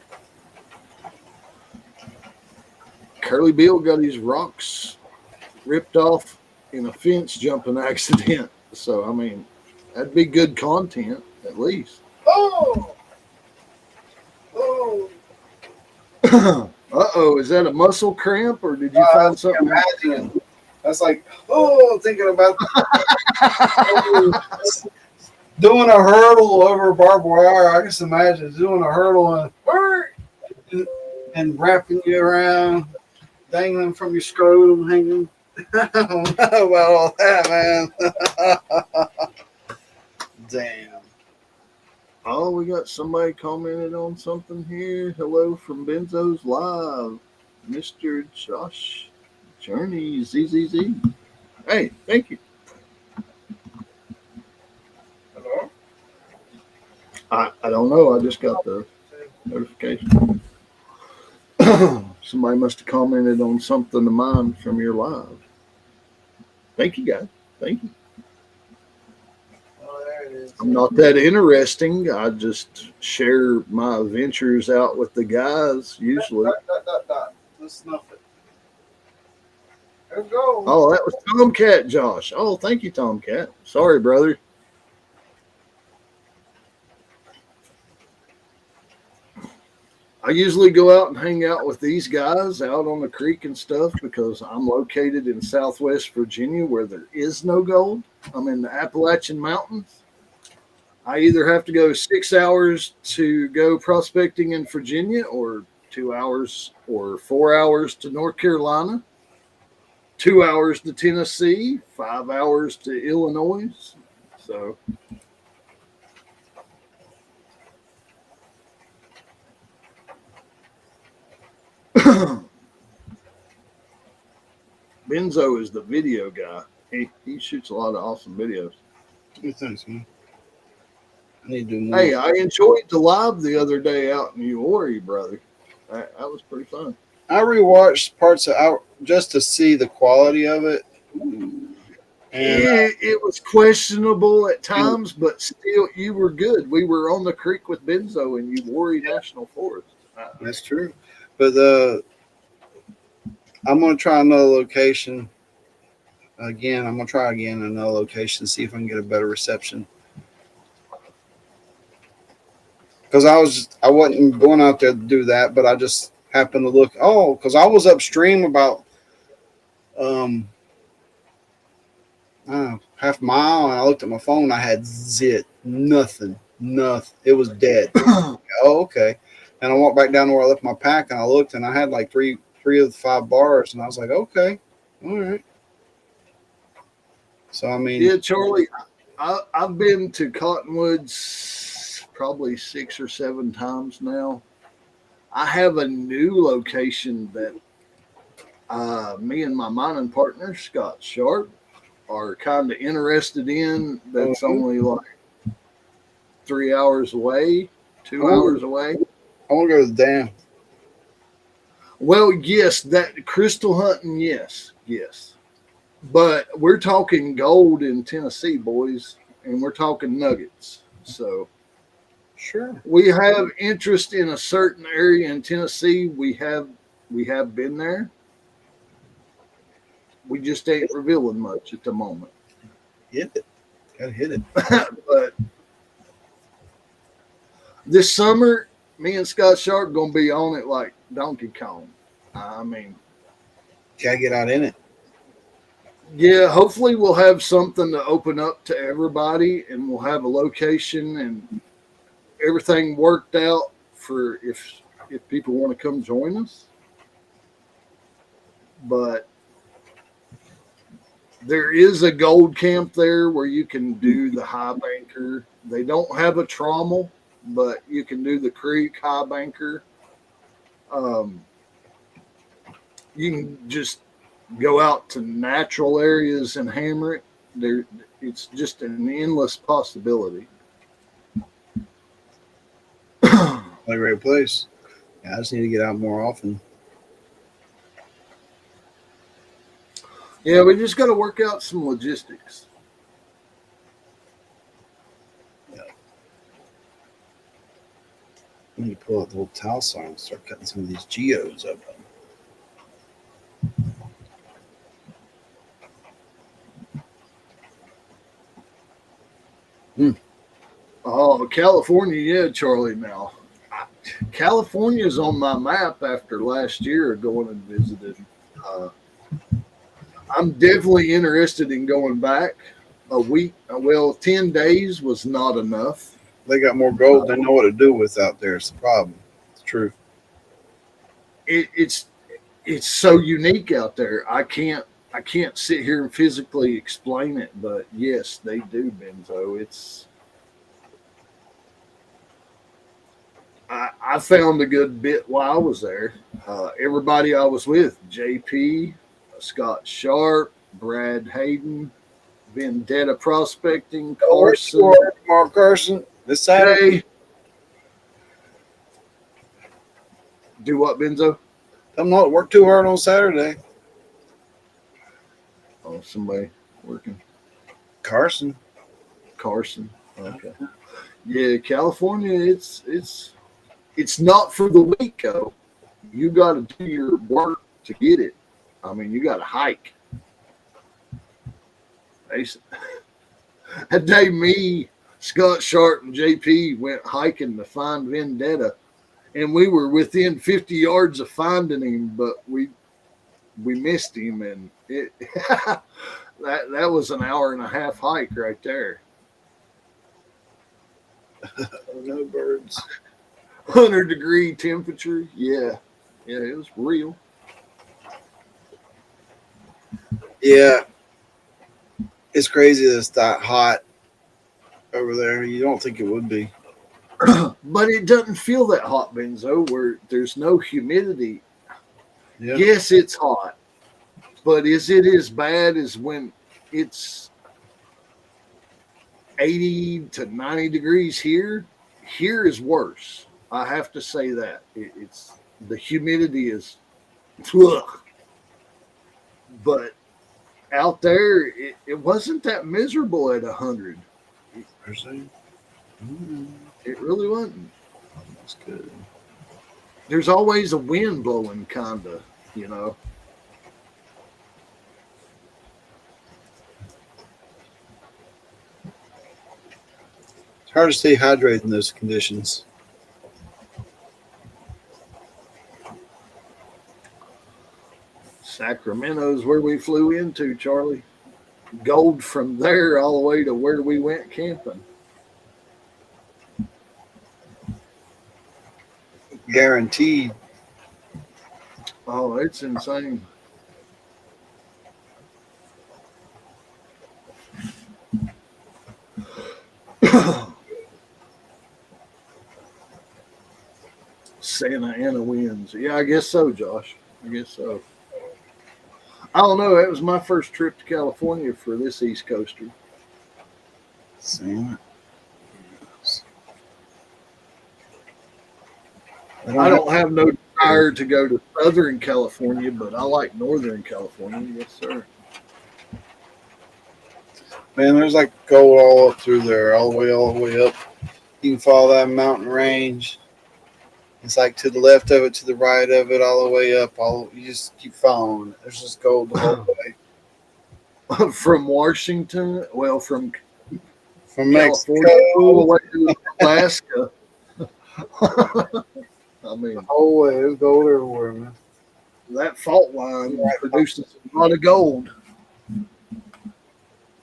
Curly Bill got his rocks ripped off in a fence jumping accident. So I mean, that'd be good content at least. Oh, oh! Uh-oh, is that a muscle cramp or did you find something? Imagine. That's like, oh, thinking about doing a hurdle over barbed wire. I just imagine doing a hurdle and wrapping you around, dangling from your scrotum, hanging. I don't know about all that, man. Damn. Oh, we got somebody commented on something here. Hello from Benzo's Live, Mr. Josh Journey ZZZ. Hey, thank you. Hello? I don't know. I just got the notification. Somebody must have commented on something of mine from your live. Thank you, guys. Thank you. Oh, there it is. I'm not that interesting. I just share my adventures out with the guys usually. Let's snuff it. There we go. Oh, that was Tomcat Josh. Oh, thank you, Tomcat. Sorry, brother. I usually go out and hang out with these guys out on the creek and stuff because I'm located in Southwest Virginia where there is no gold. I'm in the Appalachian Mountains. I either have to go 6 hours to go prospecting in Virginia or 2 hours or 4 hours to North Carolina, 2 hours to Tennessee, 5 hours to Illinois. So Benzo is the video guy. He shoots a lot of awesome videos. Thanks, man. I need to do more. Hey, I enjoyed the live the other day out in Uori, brother. That was pretty fun. I rewatched parts of out just to see the quality of it. And It was questionable at times, but still, you were good. We were on the creek with Benzo in Uori National Forest. that's true. But I'm going to try another location again. I'm going to try again another location, see if I can get a better reception. Because I wasn't going out there to do that, but I just happened to look. Oh, because I was upstream about I don't know, half a mile, and I looked at my phone. I had nothing. It was dead. Oh, okay. And I walked back down to where I left my pack, and I looked, and I had like three of the 5 bars, and I was like, okay, all right. So I mean, yeah, Charlie, I've been to Cottonwoods probably 6 or 7 times now. I have a new location that me and my mining partner Scott Sharp are kind of interested in. That's only like 3 hours away, 2 hours away. I want to go to the dam. Well, yes, that crystal hunting, yes. But we're talking gold in Tennessee, boys, and we're talking nuggets. So Sure. we have interest in a certain area in Tennessee. We have been there. We just ain't revealing much at the moment. Hit it. Gotta hit it. But this summer, me and Scott Sharp gonna be on it like Donkey Kong. I mean, Gotta get out in it. yeah, hopefully we'll have something to open up to everybody, and we'll have a location and everything worked out for if people want to come join us. But there is a gold camp there where you can do the high banker. They don't have a trommel, but you can do the creek high banker. You can just go out to natural areas and hammer it. There, it's just an endless possibility. Like a great place. Yeah, I just need to get out more often. Yeah, we just got to work out some logistics. Yeah. I need to pull out the little towel saw and start cutting some of these geodes open. Oh, California, yeah, Charlie. Now, California's on my map after last year going and visiting. I'm definitely interested in going back. A week, well, 10 days was not enough. They got more gold than they know what to do with out there. It's the problem. It's true. It's so unique out there. I can't sit here and physically explain it, but yes, they do, Benzo. I found a good bit while I was there. Everybody I was with, JP, Scott Sharp, Brad Hayden, Vendetta Prospecting, Carson. Mark Carson. This Saturday. Do what, Benzo? I'm not work too hard on Saturday. Oh, somebody working. Carson. Okay. Yeah, California. It's not for the weak, though. You got to do your work to get it. I mean, you got to hike. That day, me, Scott Sharp, and JP went hiking to find Vendetta, and we were within 50 yards of finding him, but we missed him, and it that was an hour and a half hike right there. No birds. 100-degree temperature. Yeah, it was real. Yeah. It's crazy that it's that hot over there. You don't think it would be. But it doesn't feel that hot, Benzo, where there's no humidity. Yeah. Yes, it's hot, but is it as bad as when it's 80 to 90 degrees here? Here is worse. I have to say that. It's the humidity is, ugh. But out there, it wasn't that miserable at 100. It really wasn't. That's good. There's always a wind blowing, kind of, you know. It's hard to stay hydrated in those conditions. Sacramento's where we flew into, Charlie. Gold from there all the way to where we went camping. Guaranteed. Oh, it's insane. Santa Ana winds. Yeah, I guess so, Josh. I guess so. I don't know. That was my first trip to California for this East Coaster. See, I don't have no desire to go to Southern California, but I like Northern California. Yes, sir. man, there's like gold all up through there, all the way up. You can follow that mountain range. It's like to the left of it, to the right of it, all the way up. All you just keep following it. There's just gold the whole way. From Washington, well, from From California all the Mexico, way to Alaska. I the mean, whole way. There's gold everywhere, man. that fault line Right. produces a lot of gold.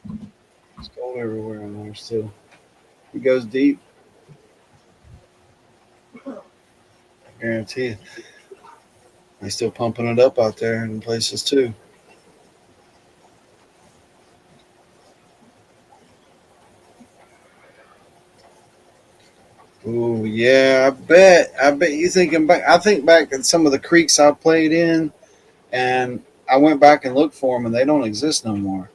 There's gold everywhere in there still. It goes deep. I guarantee you. They're still pumping it up out there in places too. Oh yeah, I bet. I bet you thinking back. I think back at some of the creeks I played in, and I went back and looked for them, and they don't exist no more.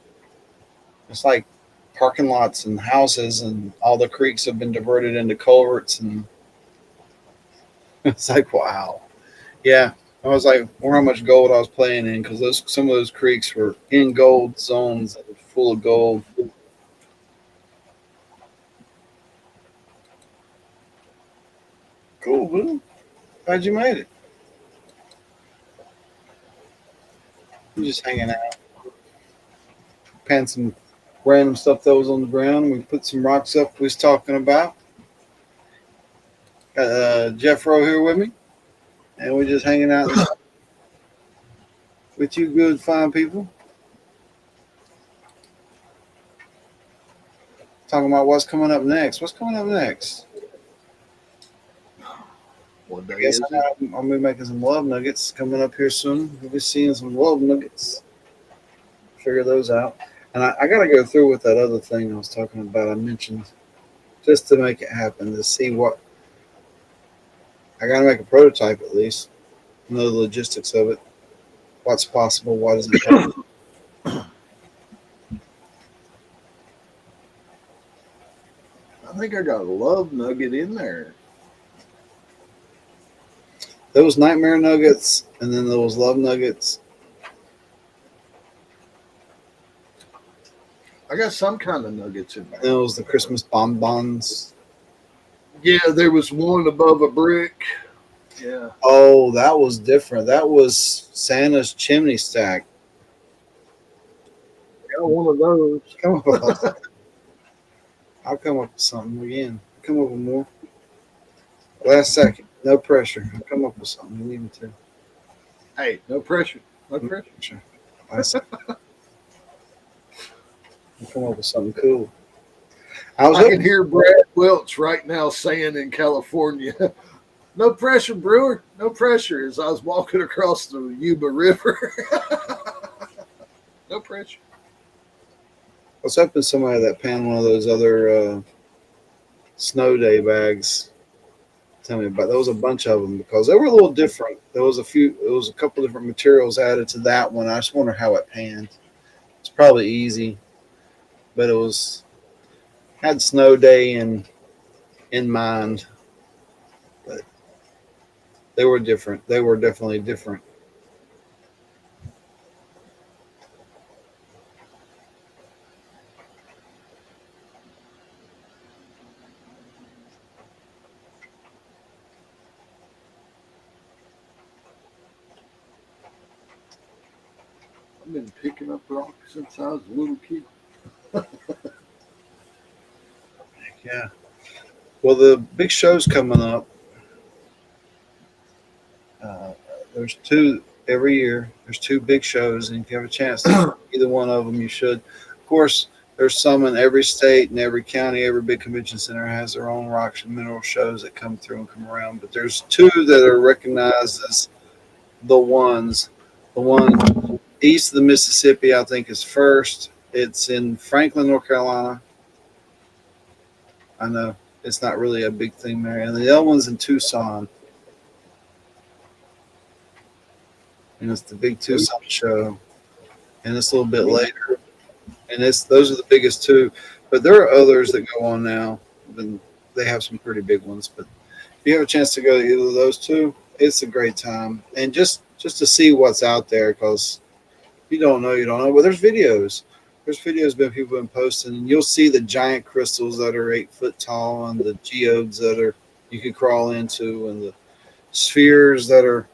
It's like parking lots and houses, and all the creeks have been diverted into culverts, and it's like wow. Yeah, I was like, wonder how much gold I was playing in because those some of those creeks were in gold zones, full of gold. Cool, Boo. Glad you made it. You just hanging out, pan some random stuff that was on the ground. We put some rocks up we was talking about. Got Jeff Rowe here with me, and we're just hanging out with you good, fine people. Talking about what's coming up next. What's coming up next? What I day guess is it? I'm gonna be making some love nuggets coming up here soon. We'll be seeing some love nuggets. Figure those out. And I got to go through with that other thing I was talking about. I mentioned just to make it happen to see what I got to make a prototype at least. Know the logistics of it. What's possible? What does it take? I think I got a love nugget in there. Those nightmare nuggets and then those love nuggets. I got some kind of nuggets in And there. those the Christmas bonbons. Yeah, there was one above a brick. Yeah. Oh, that was different. That was Santa's chimney stack. Got one of those. Come up with, I'll come up with something again. Come up with more. Last second. No pressure. I'll come up with something. You need me to. Hey, no pressure. No pressure. Sure. Last second. I'll come up with something cool. I was I can hoping hear Brad Welch right now saying in California, no pressure, Brewer. No pressure as I was walking across the Yuba River. No pressure. I was hoping somebody that panned one of those other snow day bags. Tell me about. There was a bunch of them because they were a little different. There was a few. There was a couple different materials added to that one. I just wonder how it panned. It's probably easy, but it was had snow day in mind. But they were different. They were definitely different. I've been picking up rocks since I was a little kid. Yeah. Well, the big show's coming up. Uh, there's two every year. There's two big shows, and if you have a chance to go to either one of them, you should. Of course, there's some in every state and every county. Every big convention center has their own rocks and mineral shows that come through and come around. But there's two that are recognized as the ones. The one east of the Mississippi, I think, is first. It's in Franklin, North Carolina. I know it's not really a big thing there, and the other one's in Tucson. and it's the big Tucson show, and it's a little bit later, and it's those are the biggest two. But there are others that go on now, and they have some pretty big ones. But if you have a chance to go to either of those two, it's a great time, and just to see what's out there because you don't know, you don't know. Well, there's videos. There's videos been people been posting, and you'll see the giant crystals that are 8 foot tall, and the geodes that are you can crawl into, and the spheres that are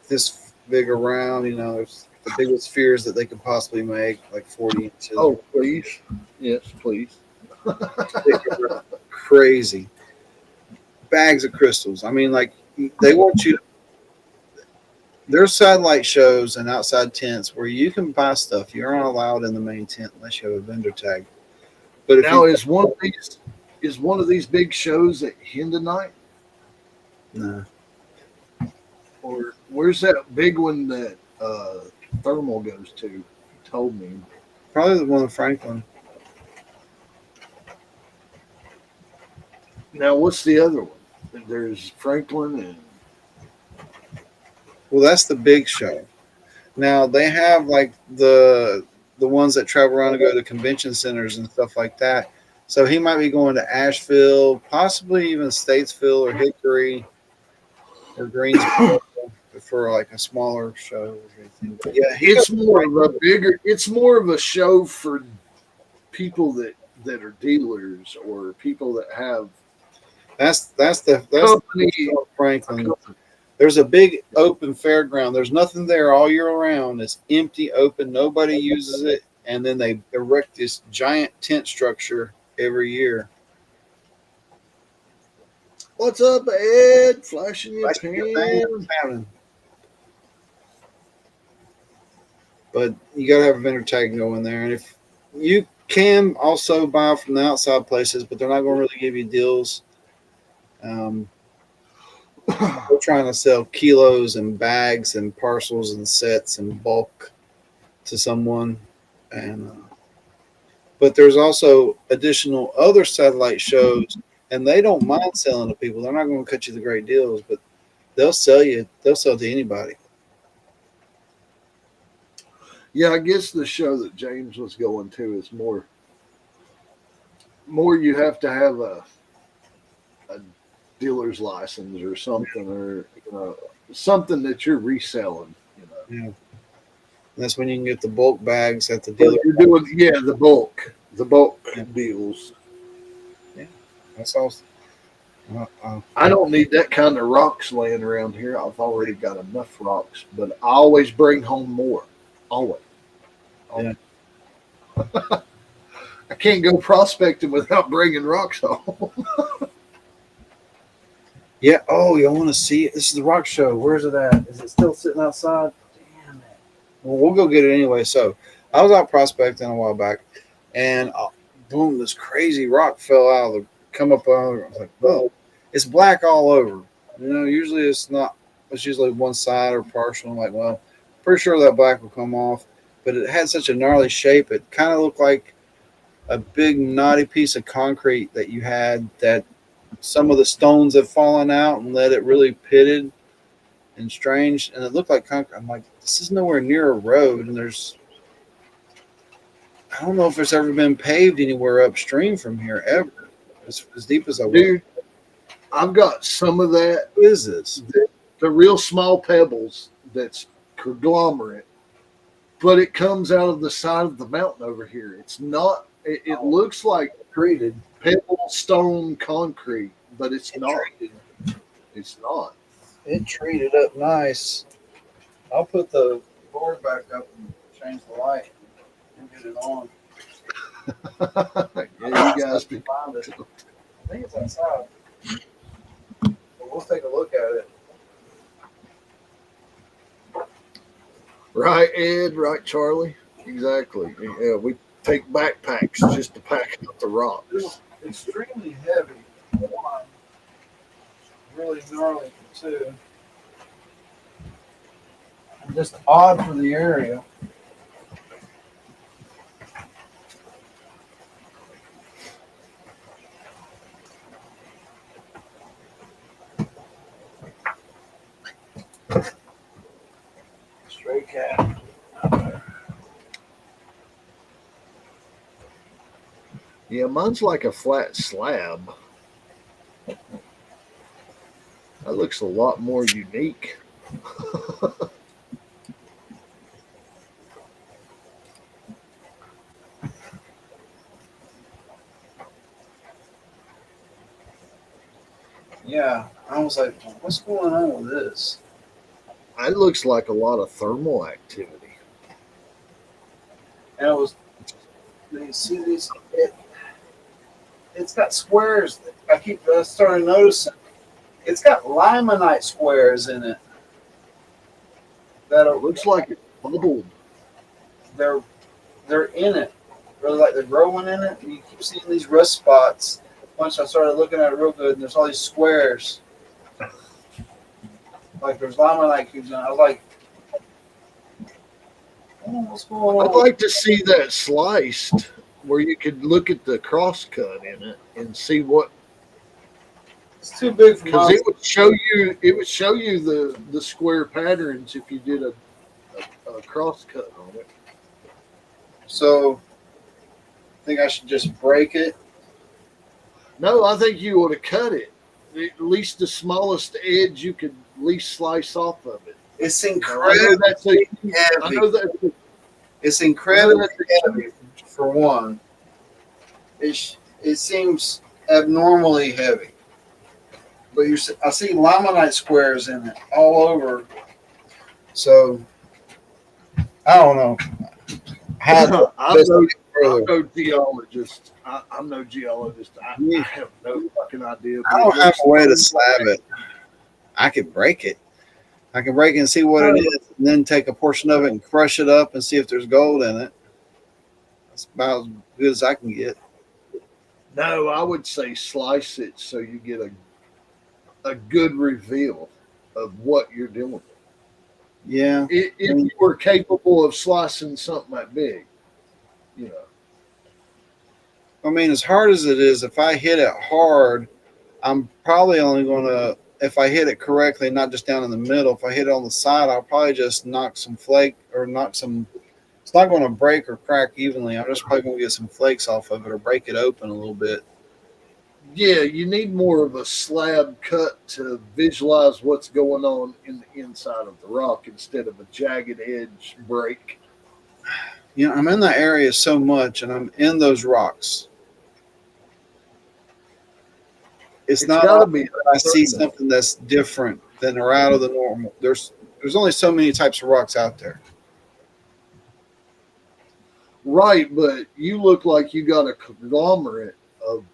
this big around. You know, there's the biggest spheres that they could possibly make, like 40 inches. Oh, please. Yes, please. Crazy bags of crystals. I mean, like they want you. There's satellite shows and outside tents where you can buy stuff. You're not allowed in the main tent unless you have a vendor tag. But if Now you is one of these big shows at Hendon Night? no, Or where's that big one that Thermal goes to? He told me. probably the one in Franklin. Now what's the other one? There's Franklin and Well, that's the big show. Now they have like the ones that travel around and go to convention centers and stuff like that. So he might be going to Asheville, possibly even Statesville or Hickory or Greensboro for like a smaller show or anything. But yeah, it's more of a show for people that are dealers or people that have that's company. Franklin. There's a big open fairground. There's nothing there all year round. It's empty, open. Nobody uses it. And then they erect this giant tent structure every year. What's up, Ed? Flashing your pan. But you got to have a vendor tag going there. And if you can also buy from the outside places, but they're not going to really give you deals. They're trying to sell kilos and bags and parcels and sets and bulk to someone. And but there's also additional other satellite shows, and they don't mind selling to people. They're not going to cut you the great deals, but they'll sell you. They'll sell to anybody. Yeah, I guess the show that James was going to is more you have to have a dealer's license or something, or something that you're reselling. Yeah, that's when you can get the bulk bags at the dealer. You're doing the bulk deals. Yeah, that's awesome. I don't need that kind of rocks laying around here. I've already got enough rocks, but I always bring home more. Always. Yeah. I can't go prospecting without bringing rocks home. Yeah. Oh, you want to see it? This is the rock show. Where's it at? Is it still sitting outside? Damn it. Well, we'll go get it anyway. So I was out prospecting a while back, and boom, this crazy rock fell out of the come up on. I was like, whoa, it's black all over. Usually it's not. It's usually one side or partial. I'm like, well, pretty sure that black will come off. But it had such a gnarly shape. It kind of looked like a big knotty piece of concrete that you had that some of the stones have fallen out and let it really pitted and strange. And it looked like concrete. I'm like, this is nowhere near a road. And I don't know if it's ever been paved anywhere upstream from here ever. As deep as I was. Dude, I've got some of that. What is this? The real small pebbles that's conglomerate, but it comes out of the side of the mountain over here. It's not. It looks like Treated pebble, stone, concrete, but it's not. It's not. It treated up nice. I'll put the board back up and change the light and get it on. Yeah, you guys be Find it. I think it's outside. But we'll take a look at it. right, Ed. Right, Charlie. Exactly. Yeah, we take backpacks just to pack up the rocks. It's extremely heavy. One, really gnarly for two. And just odd for the area. Yeah, mine's like a flat slab. That looks a lot more unique. Yeah, I was like, what's going on with this? It looks like a lot of thermal activity. And it was, you see these, it's got squares. I keep starting noticing. It's got limonite squares in it that It are looks like it bubbled. they're they're in it. Really like they're growing in it. And you keep seeing these rust spots. Once I started looking at it real good, and there's all these squares. Like there's limonite cubes in it. I was like, oh, what's going I'd on? like to see that sliced where you could look at the cross cut in it and see what, It's too big for because my. it would show you the square patterns if you did a cross cut on it. So I think I should just break it. No, I think you ought to cut it. At least the smallest edge you could at least slice off of it. It's Now, I know incredibly that's a, I heavy. know that It's I know incredibly that's a, heavy for one. It seems abnormally heavy. But I see limonite squares in it all over. So I don't know how to I'm best no, get further. no geologist. I'm no geologist. I have no fucking idea. I don't have a way to slab it. I could break it. I can break it and see what it is, and then take a portion of it and crush it up and see if there's gold in it. That's about as good as I can get. No, I would say slice it so you get a good reveal of what you're doing. Yeah. If you were capable of slicing something that big, you know. I mean, as hard as it is, if I hit it hard, I'm probably only going to, if I hit it correctly, not just down in the middle, if I hit it on the side, I'll probably just knock some flake or knock some. It's not going to break or crack evenly. I'm just probably going to get some flakes off of it or break it open a little bit. Yeah, you need more of a slab cut to visualize what's going on in the inside of the rock instead of a jagged edge break. You know, I'm in that area so much and I'm in those rocks. It's not got to often be. that I see something that's different than or out of the normal. There's only so many types of rocks out there. Right, but you look like you got a conglomerate of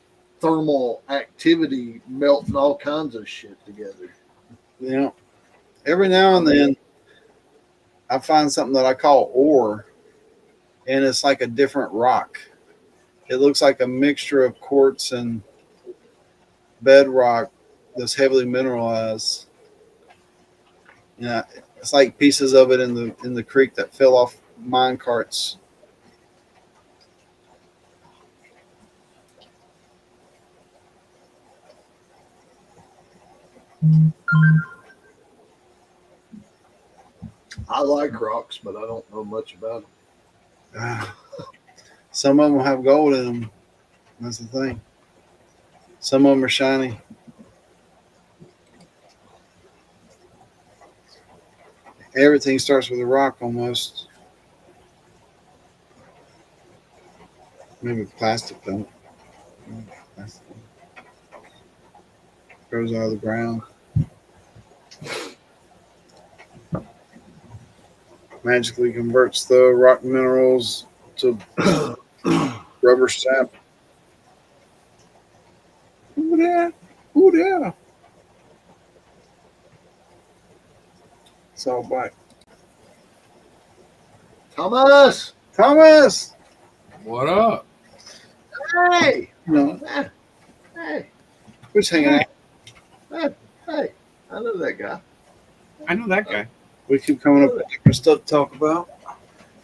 thermal activity melting all kinds of shit together. You know, every now and then I find something that I call ore, and it's like a different rock. It looks like a mixture of quartz and bedrock that's heavily mineralized. Yeah, it's like pieces of it in the creek that fell off mine carts. I like rocks, but I don't know much about them. Some of them have gold in them. That's the thing. Some of them are shiny. Everything starts with a rock almost. Maybe plastic don't. Plastic grows out of the ground. Magically converts the rock minerals to rubber sap. Ooh, yeah. Ooh, yeah. It's all black. Thomas, Thomas! What up? hey, No, hey, we're just hanging out. hey, I know that guy. I know that guy. We keep coming up with different stuff to talk about.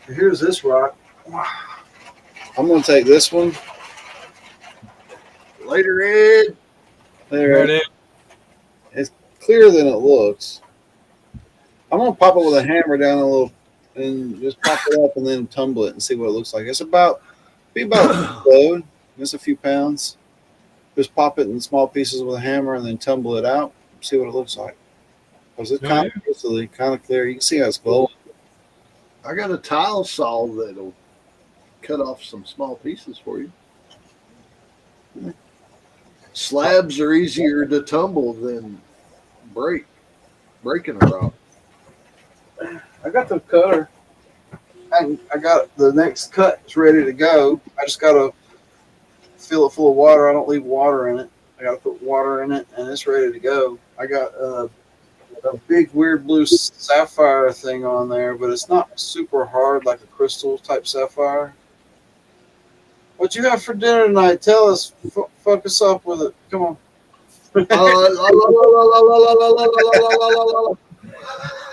Here's this rock. I'm going to take this one. Later, Ed. There, it is. it's clearer than it looks. I'm going to pop it with a hammer down a little and just pop it up and then tumble it and see what it looks like. It's about explode. Just a few pounds. Just pop it in small pieces with a hammer and then tumble it out. See what it looks like. Because it's Oh, kind yeah. of crystally, kind of clear. You can see how it's glowing. I got a tile saw that'll cut off some small pieces for you. Slabs are easier to tumble than breaking a rock. I got the cutter. I got the next cut is ready to go. I just gotta fill it full of water. I don't leave water in it. I gotta put water in it, and it's ready to go. I got a big weird blue sapphire thing on there, but it's not super hard like a crystal type sapphire. What you got for dinner tonight? Tell us. Fuck us up with it. Come on.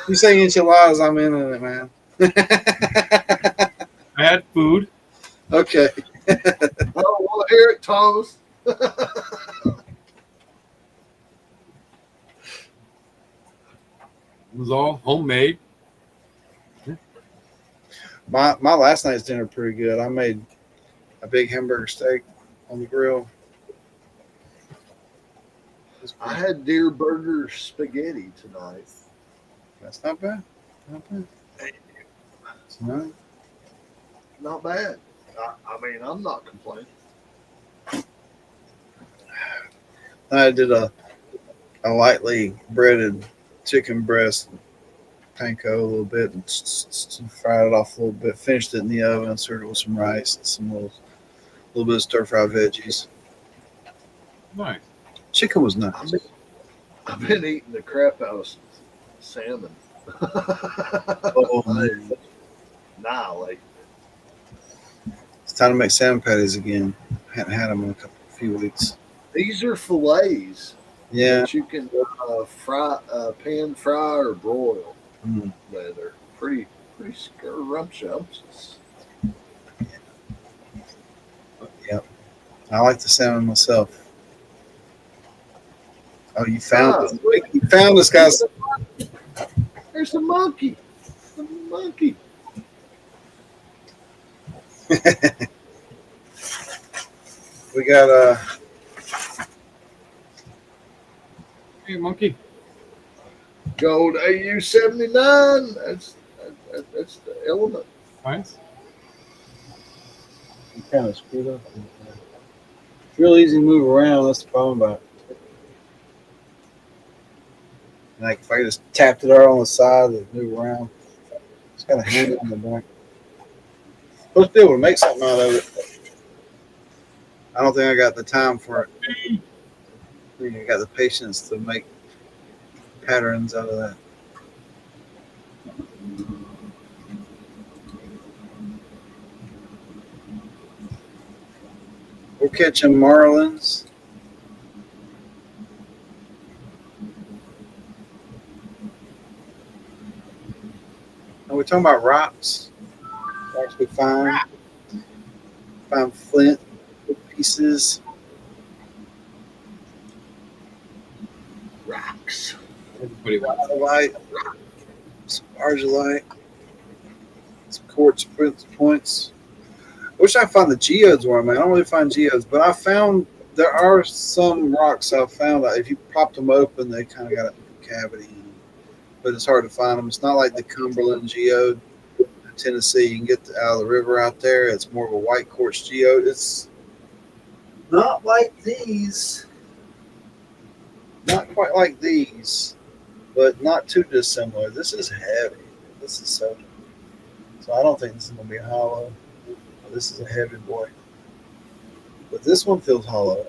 You say enchiladas, I'm in it, man. I had food. Okay. I don't want to hear it, Thomas. It was all homemade. My last night's dinner pretty good. I made a big hamburger steak on the grill. I had deer burger spaghetti tonight. That's not bad. Not bad. It's not. Not bad. I mean, I'm not complaining. I did a lightly breaded chicken breast, panko a little bit, and fried it off a little bit. Finished it in the oven, served it with some rice and some little bit of stir fried veggies. Nice. Chicken was nice. I've been eating the crap out of salmon. Oh, man. Annihilate. It's time to make salmon patties again. I hadn't had them in a few weeks. These are fillets Yeah. that you can pan fry or broil. Mm. They're pretty scrumptious. Yep. I like the salmon myself. Oh, you found it. You found this, guys. There's a monkey. A monkey. We got Hey, monkey. Gold AU-79. That's the element. Nice. kind of screwed up. It's real easy to move around. That's the problem about it. Like if I just tapped it out on the side and move around, it's got a handle on the back. Supposed to be able to make something out of it. I don't think I got the time for it. I think I got the patience to make patterns out of that. We're catching marlins. And we're talking about rocks. Rocks we find. Find flint pieces. Rocks. Everybody wants Light. Some argillite. Some quartz points. I wish I could find the geodes where I'm at. I don't really find geodes, but I found there are some rocks I've found that if you popped them open, they kind of got a cavity in them. But it's hard to find them. It's not like the Cumberland geode in Tennessee. You can get out of the river out there. It's more of a white quartz geode. It's not like these. Not quite like these, but not too dissimilar. This is heavy. This is so I don't think this is going to be hollow. This is a heavy boy. But this one feels hollow.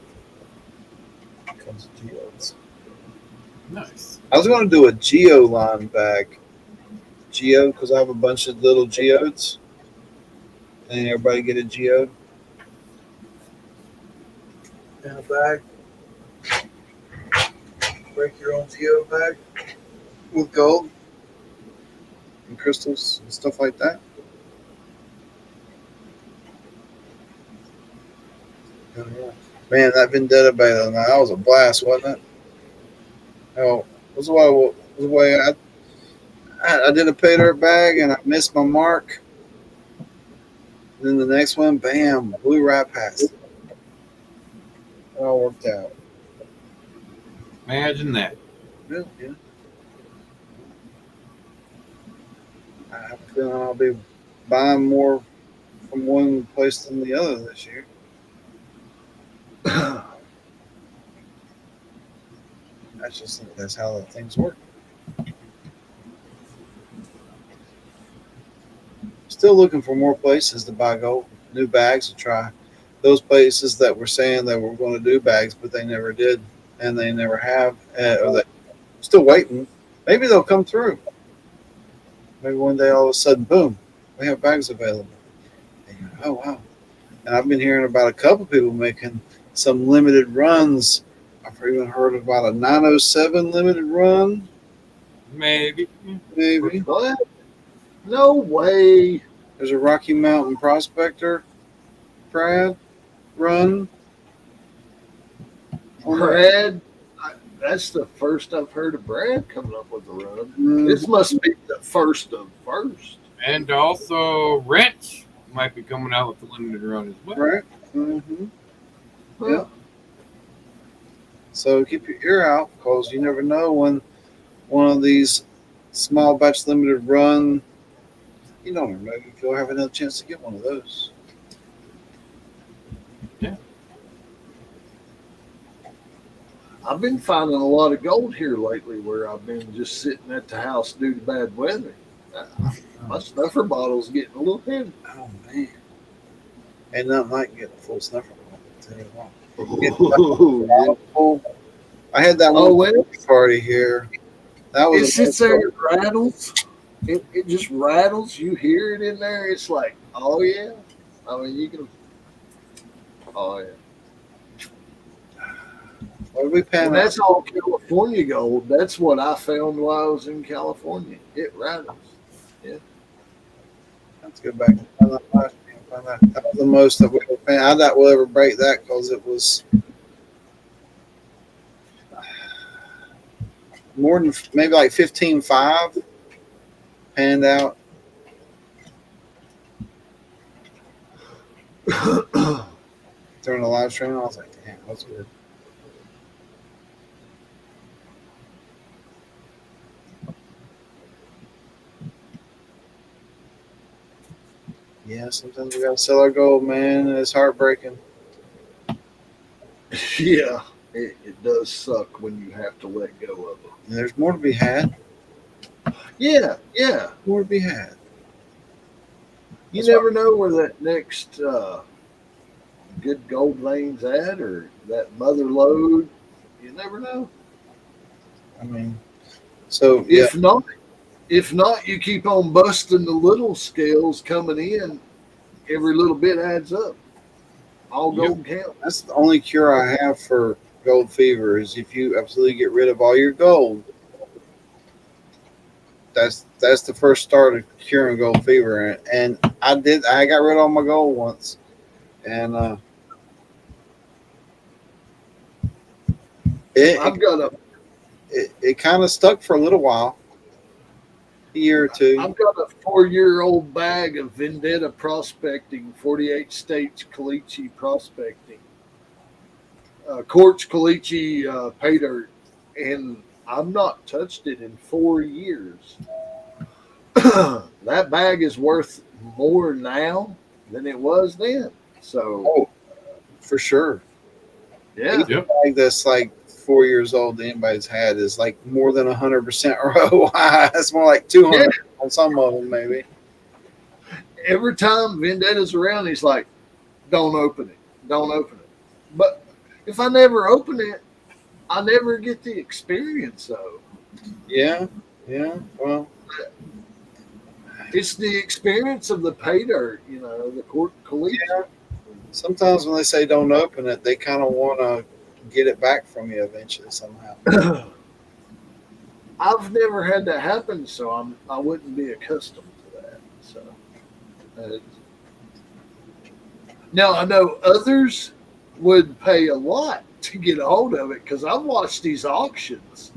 Comes with geodes. nice. I was going to do a geo line bag. Geode, because I have a bunch of little geodes. And everybody get a geode. In a bag. Break your own geode bag. With gold. And crystals and stuff like that. Man, that Vendetta battle, that was a blast, wasn't it? Oh, was the way I did a pay dirt bag and I missed my mark. Then the next one, bam, blew right past it. worked out. Imagine that. Yeah, yeah. I have a feeling I'll be buying more from one place than the other this year. That's how things work. Still looking for more places to buy gold, new bags to try. Those places that were saying that we're going to do bags, but they never did, and they never have, or they still waiting. Maybe they'll come through. Maybe one day all of a sudden, boom, we have bags available. And you're like, oh wow! And I've been hearing about a couple people making some limited runs. I've even heard about a 907 limited run, Maybe. maybe. What? No way. There's a Rocky Mountain Prospector, Brad, run. Brad, that's the first I've heard of Brad coming up with a run. Mm, This must be the first of first. And also, Wrench might be coming out with the limited run as well. right. Mm-hmm. Huh. Yeah. So keep your ear out because you never know when one of these small batch limited run. You don't know if you'll have another chance to get one of those. I've been finding a lot of gold here lately where I've been just sitting at the house due to bad weather. My snuffer bottle's getting a little heavy. Oh man, ain't nothing like getting a full snuffer bottle. I'll tell you what. Oh, Full. I had that Oh, one well. party here. That it was sits there and rattles. It just rattles. You hear it in there. It's like, oh yeah. I mean, you can. Oh yeah. What did we pan And out? that's all California gold. That's what I found while I was in California. It rattles. Let's go back and find that last thing. That was the most that we ever pan. I doubt we'll ever break that because it was more than maybe like 15.5 panned out. During the live stream, I was like, damn, that's good. Yeah, sometimes we gotta sell our gold, man, and it's heartbreaking. Yeah, it does suck when you have to let go of it. And there's more to be had. Yeah, yeah. More to be had. You That's never know where that next good gold vein's at or that mother lode. You never know. I mean, so yeah, If not, you keep on busting the little scales coming in. Every little bit adds up. All gold counts. that's the only cure I have for gold fever is if you absolutely get rid of all your gold. That's the first start of curing gold fever, and I got rid of all my gold once, and I've got a it kind of stuck for a little while, a year or two. I've got a 4-year-old bag of Vendetta prospecting, 48 states caliche prospecting, quartz caliche pay dirt, and I've not touched it in 4 years. That bag is worth more now than it was then. So, Oh, for sure. yeah. Yep. Bag that's like 4 years old that anybody's had is like more than 100% ROI. That's more like 200 on some of them, maybe. Every time Vendetta's around, he's like, don't open it. Don't open it. But if I never open it, I never get the experience, though. Yeah, yeah. Well, It's the experience of the pay dirt, the collegiate. yeah. Sometimes when they say don't open it, they kind of want to get it back from you eventually somehow. I've never had that happen, so I wouldn't be accustomed to that. So now I know others would pay a lot to get a hold of it because I've watched these auctions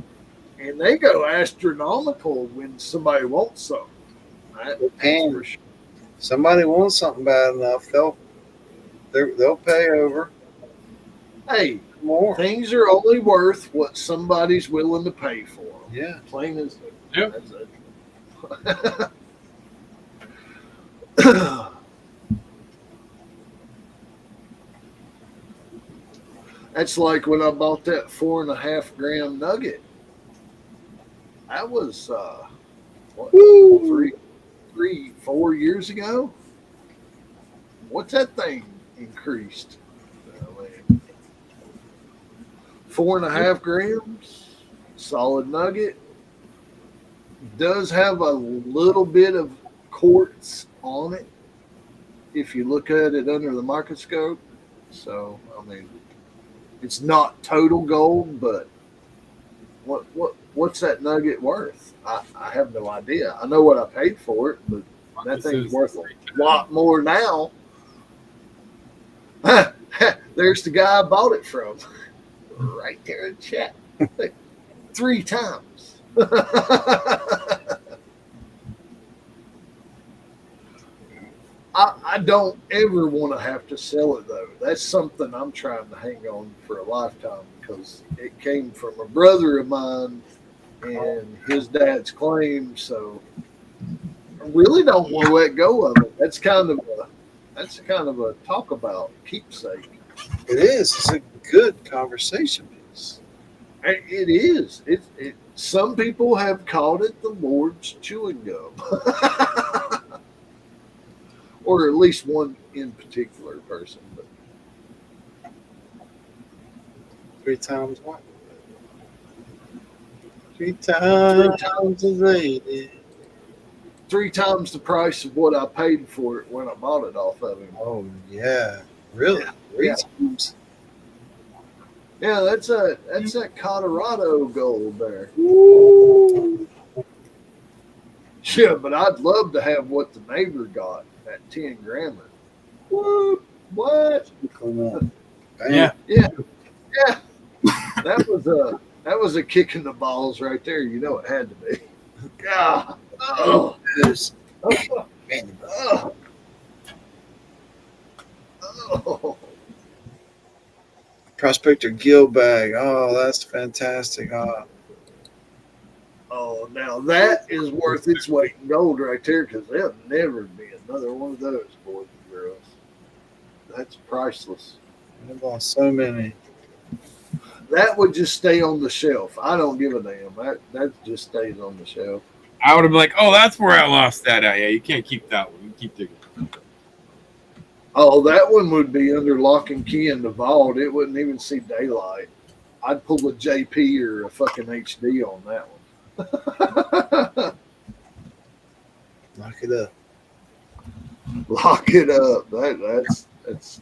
and they go astronomical when somebody wants something. That's for sure. Somebody wants something bad enough, they'll pay over. Hey, more. Things are only worth what somebody's willing to pay for them. Yeah. Plain as Yep. that's it. That's like when I bought that 4.5 gram nugget. That was what, Woo. 4 years ago. What's that thing increased? I mean, 4.5 grams, solid nugget. Does have a little bit of quartz on it if you look at it under the microscope. So I mean, it's not total gold, but what's that nugget worth? I have no idea. I know what I paid for it, but that thing's worth a lot more now. There's the guy I bought it from, right there in chat, 3 times. I don't ever want to have to sell it though. That's something I'm trying to hang on for a lifetime because it came from a brother of mine and his dad's claim. So I really don't want to let go of it. That's kind of a talk about keepsake. It is. It's a good conversation piece. It is. Some people have called it the Lord's chewing gum. Or at least one in particular person. But 3 times what? 3 times a lady. 3 times the price of what I paid for it when I bought it off of him. Oh yeah, really? Yeah. 3 Yeah. times. Yeah, that's that Colorado gold there. Woo. Yeah, but I'd love to have what the neighbor got, that 10 grammer. What? Bang. Yeah. Yeah. That was a kick in the balls right there. You know it had to be. God. Oh. Yes. Oh. Oh. Oh. Prospector gill bag. Oh, that's fantastic. Oh, now that is worth its weight in gold right there because there'll never be another one of those, boys and girls. That's priceless. I bought so many. That would just stay on the shelf. I don't give a damn. That just stays on the shelf. I would have been like, oh, that's where I lost that at. Yeah, you can't keep that one. You keep digging. Oh, that one would be under lock and key in the vault. It wouldn't even see daylight. I'd pull a JP or a fucking HD on that one. Lock it up. Lock it up. That's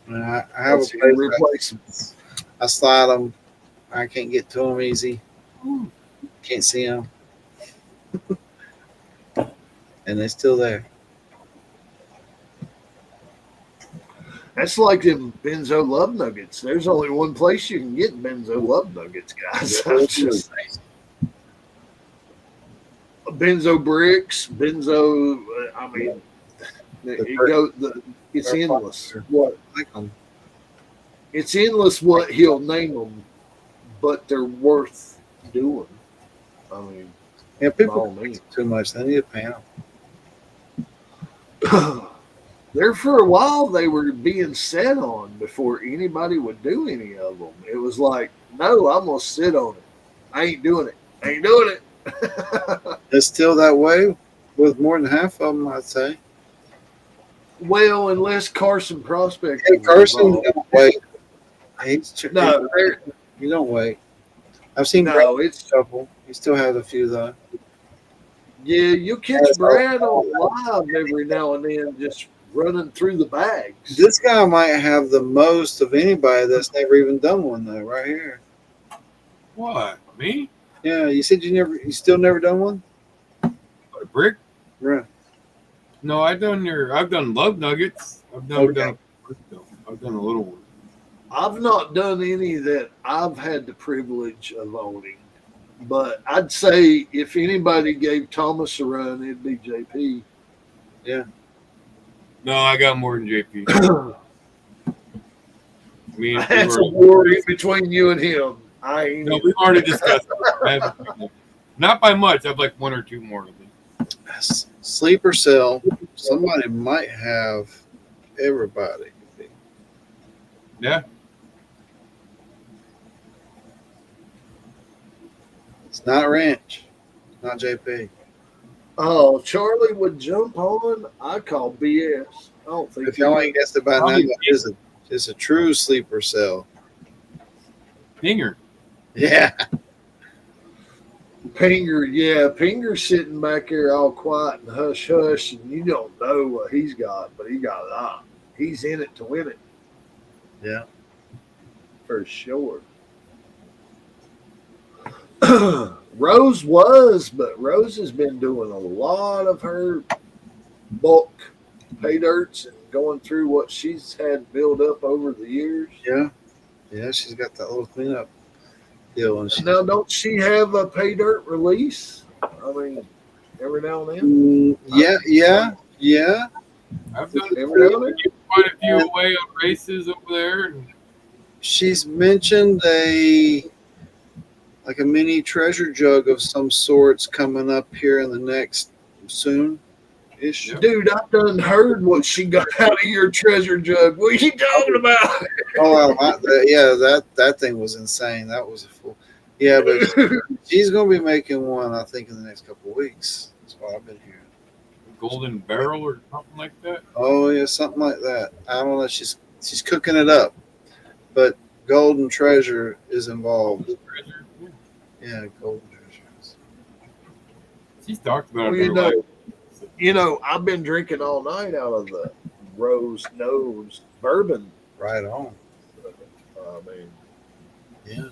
I have a that's place. irreplaceable. I slide them. I can't get to them easy. Can't see them. And they're still there. That's like them Benzo love nuggets. There's only one place you can get Benzo love nuggets, guys. I'm just saying. Benzo bricks, Benzo. I mean, it's endless. What it's endless what he'll name them, but they're worth doing. I mean, Yeah, by people all means. too much. They need a panel. There for a while they were being set on before anybody would do any of them. It was like, no, I'm gonna sit on it. I ain't doing it. It's still that way with more than half of them, I'd say. Well, unless Carson Prospect. Hey, Carson, don't wait. No, you don't wait. I've seen no, Brad it's a couple. He still has a few though. yeah. You catch Brad on live every now and then, just running through the bags. This guy might have the most of anybody that's never even done one though. Right here. What? Me? Yeah, you said you still never done one. A brick? Right. No, I've done love nuggets. I've never done a brick though. I've done a little one. I've not done any that I've had the privilege of owning, but I'd say if anybody gave Thomas a run, it'd be JP. No, I got more than JP. I mean, if we That's were, a war between you and him. I ain't. no, we've already discussed it. I haven't, not by much. I've like one or two more. Sleeper cell. Somebody might have everybody. Yeah. It's not Ranch. Not JP. Oh, Charlie would jump on. I call BS. I don't think If y'all ain't guessed it by now, Probably- it's a true sleeper cell. Pinger. Yeah. Pinger, yeah, Pinger's sitting back there all quiet and hush hush, and you don't know what he's got, but he got a lot. He's in it to win it. Yeah. For sure. Rose was, but Rose has been doing a lot of her bulk pay dirts and going through what she's had built up over the years. Yeah. Yeah, she's got that little cleanup deal. And she, Now, don't she have a pay dirt release? I mean, every now and then. yeah. I've done Every now and then. quite a few away on races over there. And She's mentioned a mini treasure jug of some sorts coming up here in the next soon ish. Yeah. Dude, I've done heard what she got out of your treasure jug. What are you talking about? Oh, that thing was insane. That was a fool. Yeah, but she's gonna be making one, I think, in the next couple of weeks. That's what I've been hearing. Golden Barrel or something like that. Oh yeah, something like that. I don't know. She's cooking it up, but Golden Treasure is involved. Treasure. Yeah. Yeah, Golden Treasure. She's talked about Well, it. you know, I've been drinking all night out of the Rose Nose bourbon. Right on. I mean, Yeah.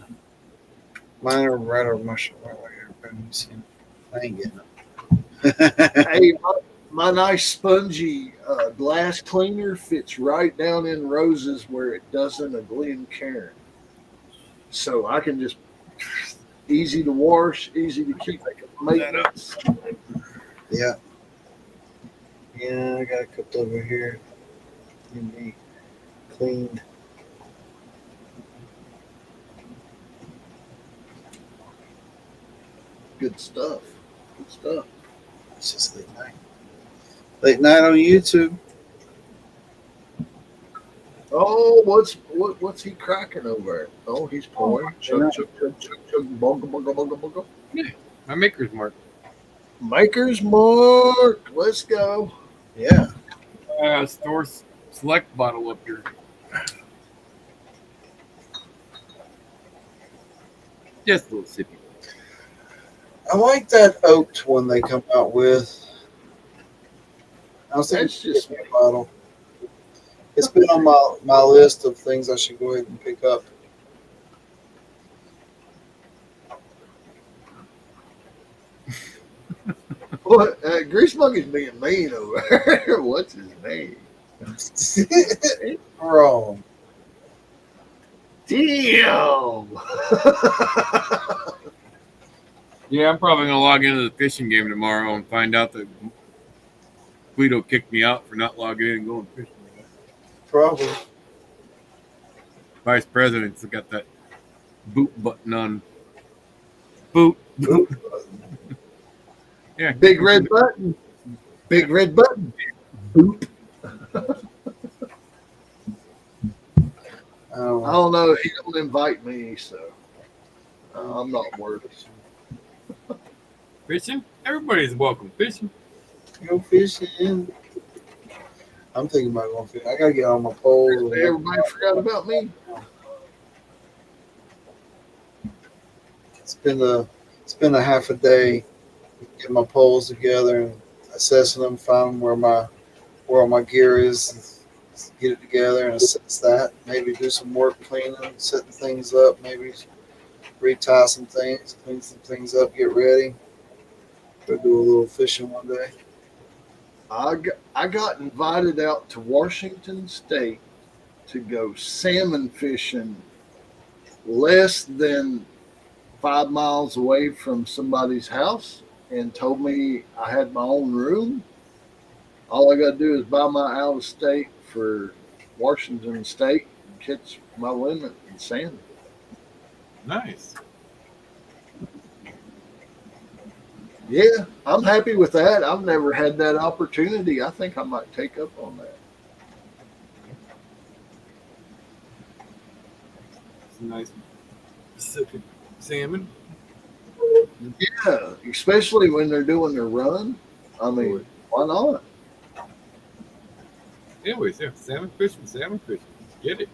Mine are right over my shoulder. Right here. Let me see. I ain't getting them. hey, my nice spongy glass cleaner fits right down in Rose's where it doesn't a Glencairn. So I can just easy to wash, easy to keep maintenance. Yeah. Yeah, I got a couple over here. Need to be cleaned. Good stuff. Good stuff. It's just late night. Late night on YouTube. Oh, what's he cracking over? Oh, he's pouring. Chug, chug, chug, chug, chug, bunga, bunga, bunga, bunga. My maker's mark. Maker's Mark. Let's go. Yeah. Store select bottle up here. Just a little sippy. I like that oaked one they come out with. I was thinking That's just a bottle. It's been on my list of things I should go ahead and pick up. what? Grease Monkey's being mean over there. What's his name? Wrong. Damn. Yeah, I'm probably gonna log into the fishing game tomorrow and find out that Guido kicked me out for not logging in and going fishing. Probably. Vice President's got that boot button on. Boot. Yeah. Big red button. Big red button. Boop. I don't know. He don't invite me, so I'm not worried. Fishing? Everybody's welcome fishing. Go fishing. I'm thinking about going fishing. I gotta get on my pole. Everybody forgot about me. It's been a half a day getting my poles together and assessing them, finding where all my gear is, get it together and assess that. Maybe do some work cleaning, setting things up. Maybe retie some things, clean some things up, get ready. Go do a little fishing one day. I got invited out to Washington State to go salmon fishing less than 5 miles away from somebody's house and told me I had my own room. All I got to do is buy my out of state for Washington State, catch my limit in salmon. Nice. Yeah, I'm happy with that. I've never had that opportunity. I think I might take up on that. Some nice Pacific salmon. Yeah, especially when they're doing their run. I mean, why not? Anyways, yeah, salmon fishing, salmon fishing. Get it.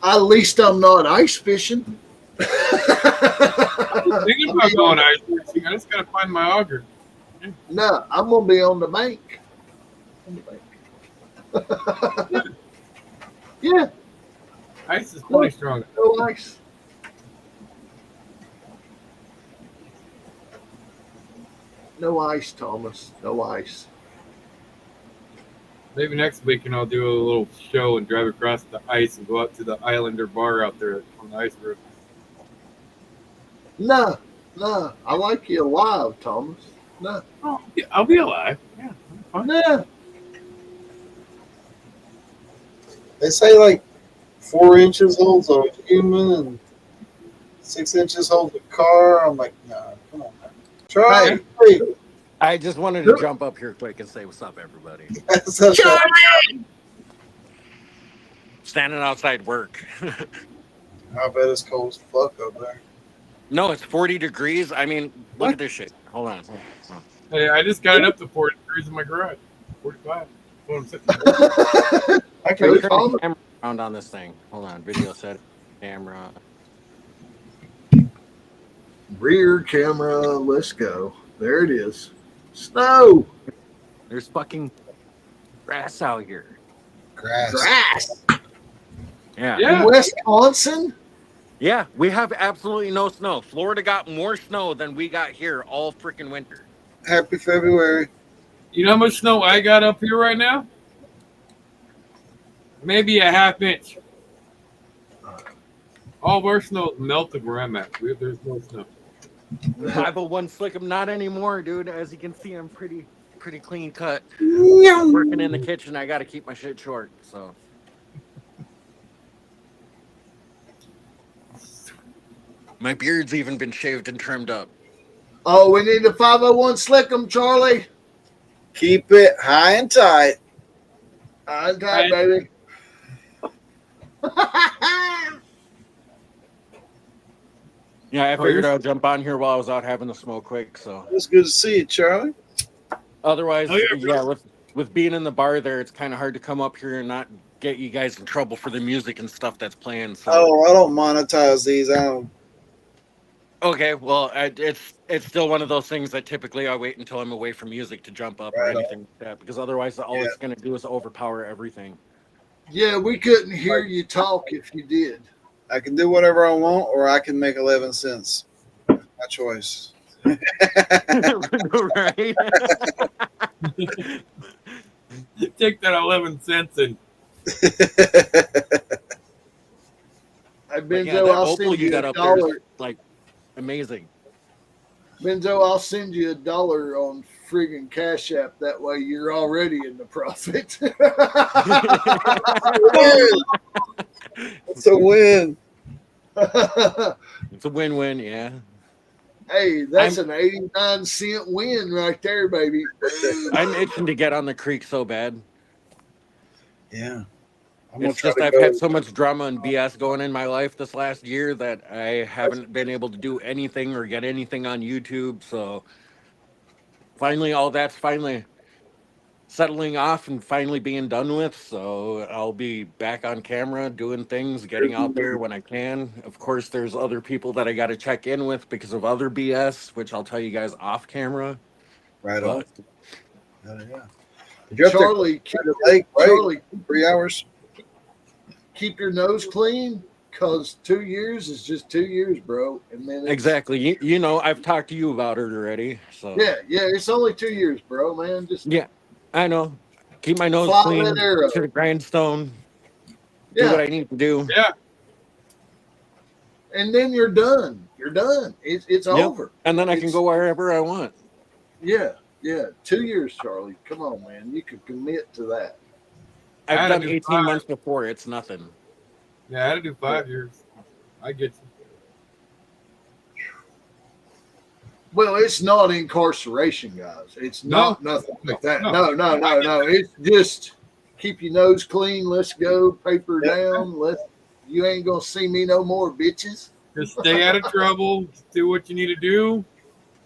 At least I'm not ice fishing. Thinking about going ice fishing. I just gotta find my auger. No, I'm gonna be on the bank. On the bank. Yeah, Ice is plenty strong. no ice. No ice, Thomas. No ice. Maybe next weekend I'll do a little show and drive across the ice and go out to the Islander bar out there on the ice road. No, no. I like you alive, Thomas. No, Oh, yeah, I'll be alive. Yeah, I'm fine. no. They say like 4 inches holds a human and 6 inches holds a car. I'm like, nah, come on, man. Try. Hey, I just wanted to jump up here quick and say what's up, everybody. that's right. Standing outside work. I bet it's cold as fuck up there. No, it's 40 degrees. I mean, look at this shit. Hold on. Hey, I just got it up to 40 degrees in my garage. 45. That's what I'm sitting. I Turn can the camera around on this thing. Hold on. Video set. Camera. Rear camera. Let's go. There it is. Snow. There's fucking grass out here. grass. Grass. Yeah. Yeah. In Wisconsin. Yeah, we have absolutely no snow. Florida got more snow than we got here all freaking winter. Happy February. You know how much snow I got up here right now? Maybe a half inch. All of our snow melted where I'm at. There's no snow. 501 slick 'em, not anymore, dude. As you can see, I'm pretty clean cut. Working in the kitchen, I got to keep my shit short. So my beard's even been shaved and trimmed up. Oh, we need the 501 slick 'em, Charlie. Keep it high and tight. I'm tight, baby. Yeah, I figured I'd jump on here while I was out having a smoke quick. So It's good to see you, Charlie. otherwise, Oh, yeah, with being in the bar there, it's kind of hard to come up here and not get you guys in trouble for the music and stuff that's playing. So Oh, I don't monetize these. I don't. okay, well, it's still one of those things that typically I wait until I'm away from music to jump up or Right on. anything like that, because otherwise all it's going to do is overpower everything. Yeah, we couldn't hear you talk if you did. I can do whatever I want, or I can make 11 cents. My choice. Right? Take that 11 cents and Hey, But Benzo, yeah, that I'll opal send you you got a up there dollar. is like amazing. Benzo, I'll send you $1 on friggin' Cash App. That way you're already in the profit. It's a win. It's a win-win, yeah. Hey, that's an 89-cent win right there, baby. I'm itching to get on the creek so bad. Yeah. It's just I've had so much drama and BS going in my life this last year that I haven't been able to do anything or get anything on YouTube. So finally, all that's finally settling off and finally being done with. So I'll be back on camera doing things, getting out there when I can. Of course, there's other people that I got to check in with because of other BS, which I'll tell you guys off camera. Right But on. Yeah. Did you up Charlie, there to the lake, right? Charlie, 3 hours? keep your nose clean, because 2 years is just 2 years, bro. And then exactly, you know, I've talked to you about it already. So yeah, it's only 2 years, bro, man. Just yeah, I know. Keep my nose Fly clean that arrow. to the grindstone. Do Yeah. what I need to do. yeah. and then you're done. You're done. It's Yep. over. And then I can go wherever I want. Yeah. Yeah, 2 years, Charlie. Come on, man. You could commit to that. I had I've to done do 18 5. months before. It's nothing. Yeah, I had to do 5 years. I get you. Well, it's not incarceration, guys. It's No, not nothing like no, that. no. No. It's just keep your nose clean. Let's go. Paper Yep. down. You ain't gonna see me no more, bitches. Just stay out of trouble. Do what you need to do.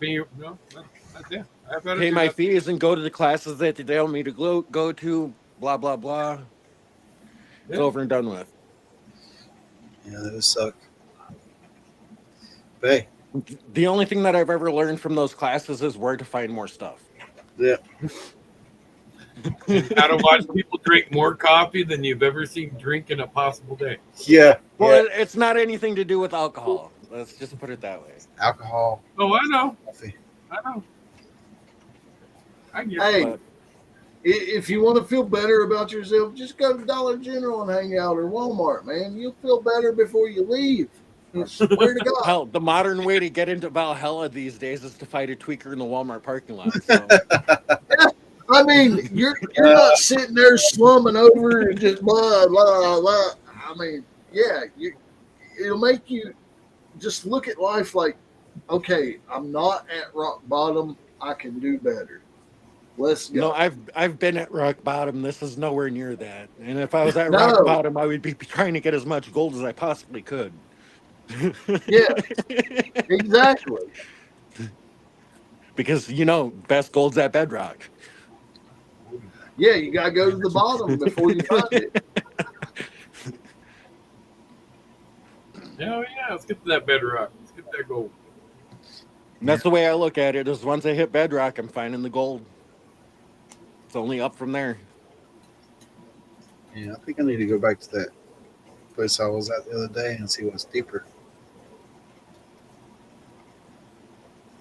That's it. I've had to Pay do my that. fees and go to the classes that they tell me to go to. Blah blah blah. It's Yeah. over and done with. Yeah, that would suck. But hey, The only thing that I've ever learned from those classes is where to find more stuff. yeah, And how to watch people drink more coffee than you've ever seen drink in a possible day. yeah, Well, it's not anything to do with alcohol. Let's just put it that way. alcohol, Oh, I know. coffee. I know. I get it. Hey, But if you want to feel better about yourself, just go to Dollar General and hang out, or Walmart, man. You'll feel better before you leave. I swear to God. hell, the modern way to get into Valhalla these days is to fight a tweaker in the Walmart parking lot. So I mean, you're not sitting there slumming over and just blah blah blah. I mean, yeah, it'll make you just look at life like, okay, I'm not at rock bottom. I can do better. Let's go. no, I've been at rock bottom. This is nowhere near that. And if I was at No. rock bottom, I would be trying to get as much gold as I possibly could. Yeah, exactly. Because best gold's at bedrock. Yeah, you gotta go to the bottom before you find it. Hell yeah, let's get to that bedrock. Let's get that gold. And that's the way I look at it. Is once I hit bedrock, I'm finding the gold. It's only up from there. Yeah, I think I need to go back to that place I was at the other day and see what's deeper.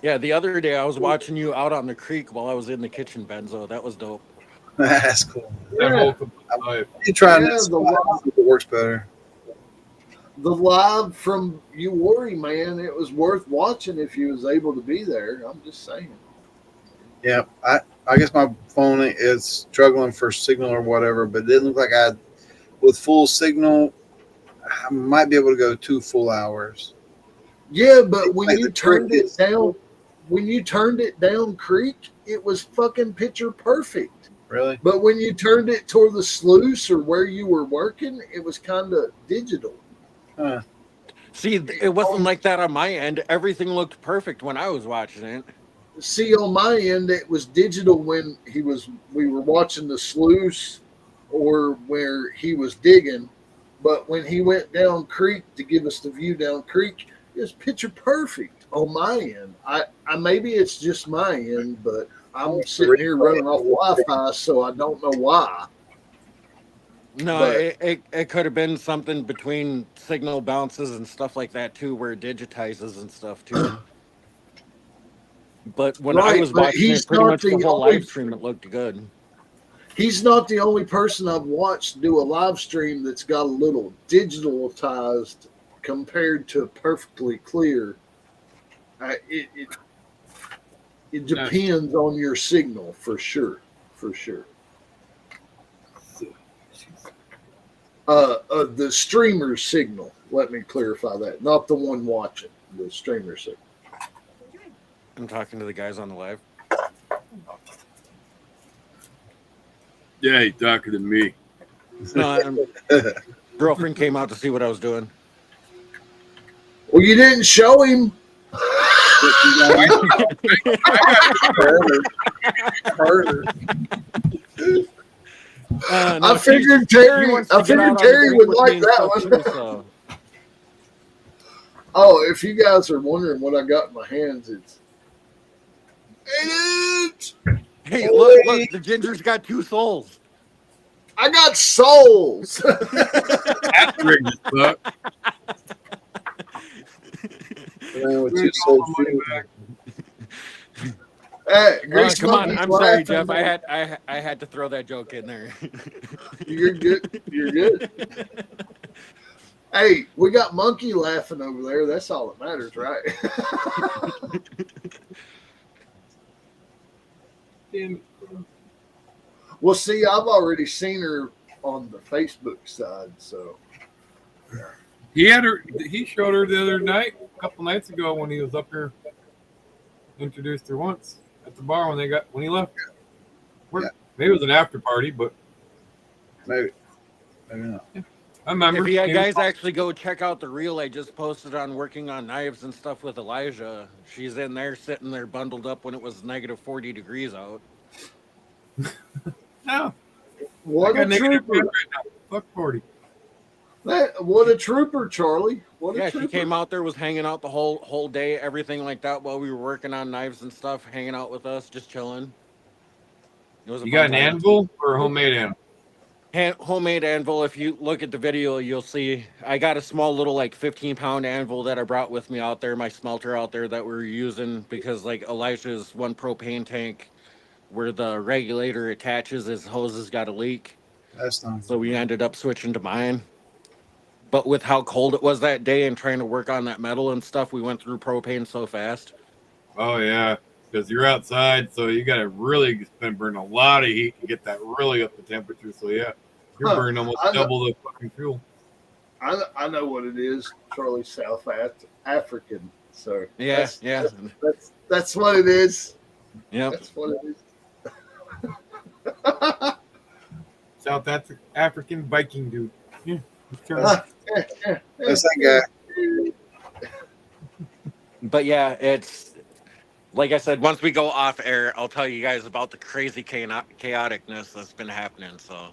Yeah, the other day I was watching you out on the creek while I was in the kitchen, Benzo. That was dope. That's cool. That Yeah. whole life. You trying Yeah, to the see if it works better. The live from You Worry, man, it was worth watching if you was able to be there. I'm just saying. Yeah, I guess my phone is struggling for signal or whatever, but it didn't look like with full signal, I might be able to go 2 full hours. Yeah, but when Like you the turned trick it is- down, creek, it was fucking picture perfect. Really? But when you turned it toward the sluice or where you were working, it was kind of digital. Huh. See, it wasn't like that on my end. Everything looked perfect when I was watching it. See, on my end, it was digital when we were watching the sluice or where he was digging. But when he went down creek to give us the view down creek, it was picture perfect on my end. I maybe it's just my end, but I'm sitting here running off Wi-Fi, so I don't know why. No, But- it could have been something between signal bounces and stuff like that too, where it digitizes and stuff too. But when I Right, was but watching he's it, pretty not much the the whole only- live stream, it looked good. He's not the only person I've watched do a live stream that's got a little digitalized compared to perfectly clear. It depends on your signal for sure. The streamer's signal. Let me clarify that. Not the one watching. The streamer signal. I'm talking to the guys on the live. Yeah, he's talking to me. No, girlfriend came out to see what I was doing. Well, you didn't show him. Harder. I figured Terry would like that one. Too, so. Oh, if you guys are wondering what I got in my hands, it's Hey, look, the ginger's got 2 souls. I got souls. That's rigged as fuck. Man, with 2 souls. Hey, Grease Come on, Monkey's I'm sorry, laughing. Jeff. I had to throw that joke in there. You're good. You're good. Hey, we got Monkey laughing over there. That's all that matters, right? Damn it. Well, see, I've already seen her on the Facebook side, so He had her. He showed her the other night, a couple nights ago, when he was up here. Introduced her once at the bar when he left. Yeah. Maybe it was an after party, but Maybe not. I remember. If you He was- guys actually go check out the reel I just posted on working on knives and stuff with Elijah, she's in there sitting there bundled up when it was negative 40 degrees out. no, I what got a negative 10 trooper! right now. Fuck 40. What a trooper, Charlie! What a Yeah, trooper! she came out there, was hanging out the whole day, everything like that, while we were working on knives and stuff, hanging out with us, just chilling. It was a You fun got an time. anvil or a homemade anvil? Homemade anvil. If you look at the video, you'll see I got a small little like 15-pound anvil that I brought with me out there, my smelter out there that we're using because like Elijah's one propane tank where the regulator attaches, his hoses got a leak. That's not. So we ended up switching to mine. But with how cold it was that day and trying to work on that metal and stuff, we went through propane so fast. Oh yeah, because you're outside, so you got to really burn a lot of heat to get that really up the temperature. So yeah, you're Huh. burning almost I know- double the fucking fuel. I know what it is. Charlie's South African, so Yeah, yeah. that's what it is. Yep. That's what it is. South African Viking dude. Yeah, it's turn. That's that guy. But yeah, it's like I said, once we go off air, I'll tell you guys about the crazy chaoticness that's been happening. So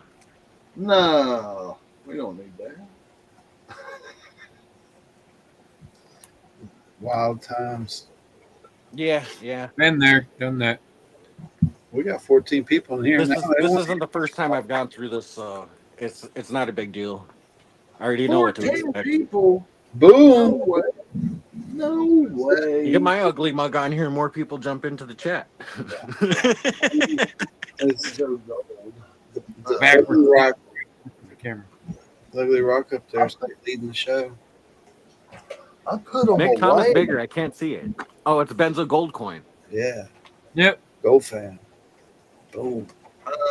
No, we don't need that. Wild times. yeah, yeah. Been there, done that. We got 14 people in here This now. this isn't the first time I've gone through this, so it's not a big deal. I already know what to 14 expect. people. No Boom. way. No way. You get my ugly mug on here, more people jump into the chat. It's So gold. the Backwards. ugly rock, The camera. the ugly rock up there is leading the show. I put them Nick Thomas away. bigger, I can't see it. Oh, it's Benzo gold coin. Yeah. Yep. Go fan. Boom.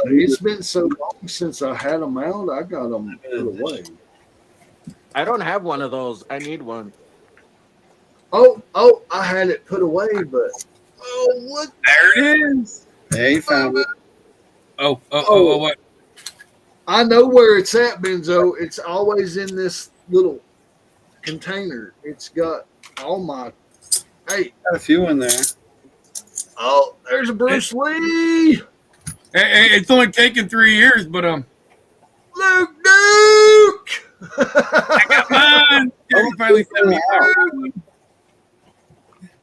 It's been so long since I had them out. I got them put away. I don't have one of those. I need one. Oh, I had it put away, but what? There it is. Yeah, you found it. Oh, what? I know where it's at, Benzo. It's always in this little container. It's got all my. Hey, Got a few in there. oh, there's a Bruce Lee. Hey, it's only taken 3 years, but Luke I got mine. Terry finally sent me.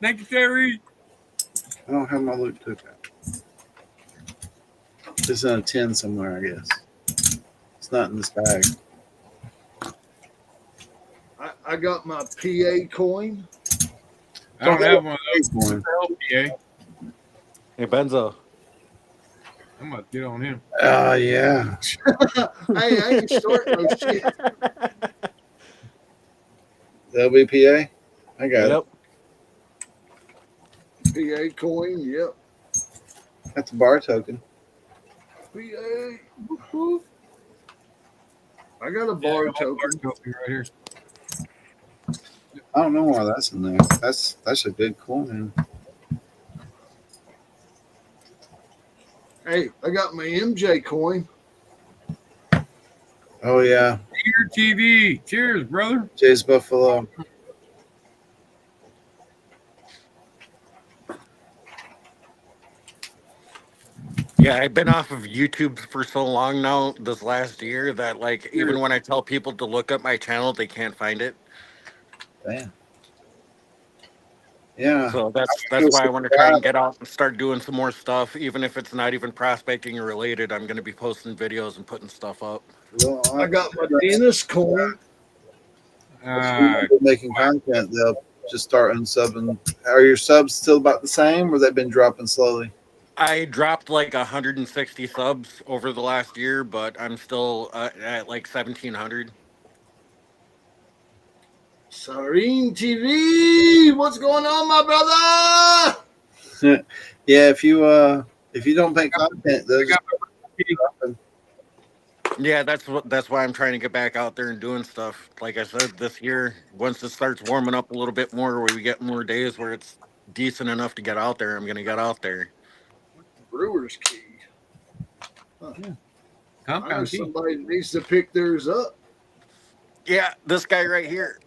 Thank you, Terry. I don't have my loot took out. It's in a tin somewhere, I guess. It's not in this bag. I got my PA coin. I don't have one of those. One. PA. Hey, Benzo. I'm gonna get on him. Yeah. Hey, I ain't starting no shit. LBPA? I got Yep. PA coin, yep. it. That's a bar token. PA. woohoo. I got a bar token. Right here. I don't know why that's in there. That's a good coin. Hey, I got my MJ coin. Oh yeah. Peter TV. Cheers, brother. Jay's Buffalo. Yeah, I've been off of YouTube for so long now this last year that like even when I tell people to look up my channel, they can't find it. Damn. Yeah. So that's why I want to try and get out and start doing some more stuff, even if it's not even prospecting or related. I'm going to be posting videos and putting stuff up. Well, I got my dentist coin. making content. They'll just start unsubbing. Are your subs still about the same, or they've been dropping slowly? I dropped like 160 subs over the last year, but I'm still at like 1,700. Serene TV. What's going on, my brother? Yeah, if If you don't make content, those I got my- Yeah, that's why I'm trying to get back out there and doing stuff. Like I said, this year, once it starts warming up a little bit more, where we get more days where it's decent enough to get out there, I'm gonna get out there. Brewer's key. I know compound key. somebody needs to pick theirs up. Yeah, this guy right here.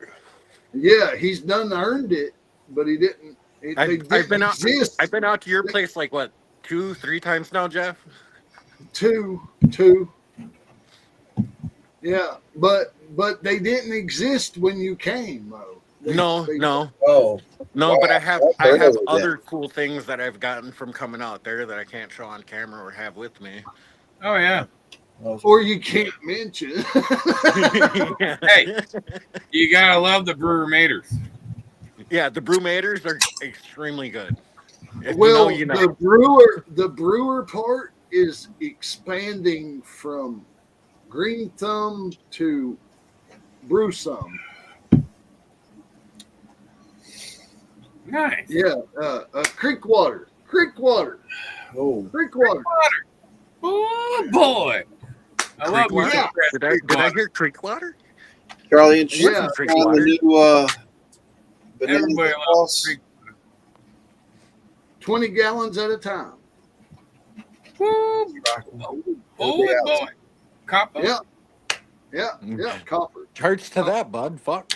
Yeah, he's done earned it, but he didn't. They I've didn't been out. exist. I've been out to your place like what 2-3 times now, Jeff. Two. Yeah, but they didn't exist when you came, though. No. Oh, No, but I have I've heard of it, other cool things that I've gotten from coming out there that I can't show on camera or have with me. Oh yeah. Or you can't mention. Hey, you gotta love the Brewer Maters. Yeah, the Brewmaters are extremely good. If Well, you know. the brewer part is expanding from Green Thumb to Brew Some. Nice. Yeah, Creek Water. Oh, Oh boy. I love Creek you. water? Did I hear creek water? Charlie and Yeah, Creek on water. the new Everybody banana loves sauce. Creek. 20 gallons at a time. Woo. It'll Oh be out. boy. Copper. Yeah, copper. Charge to that, bud. Fuck.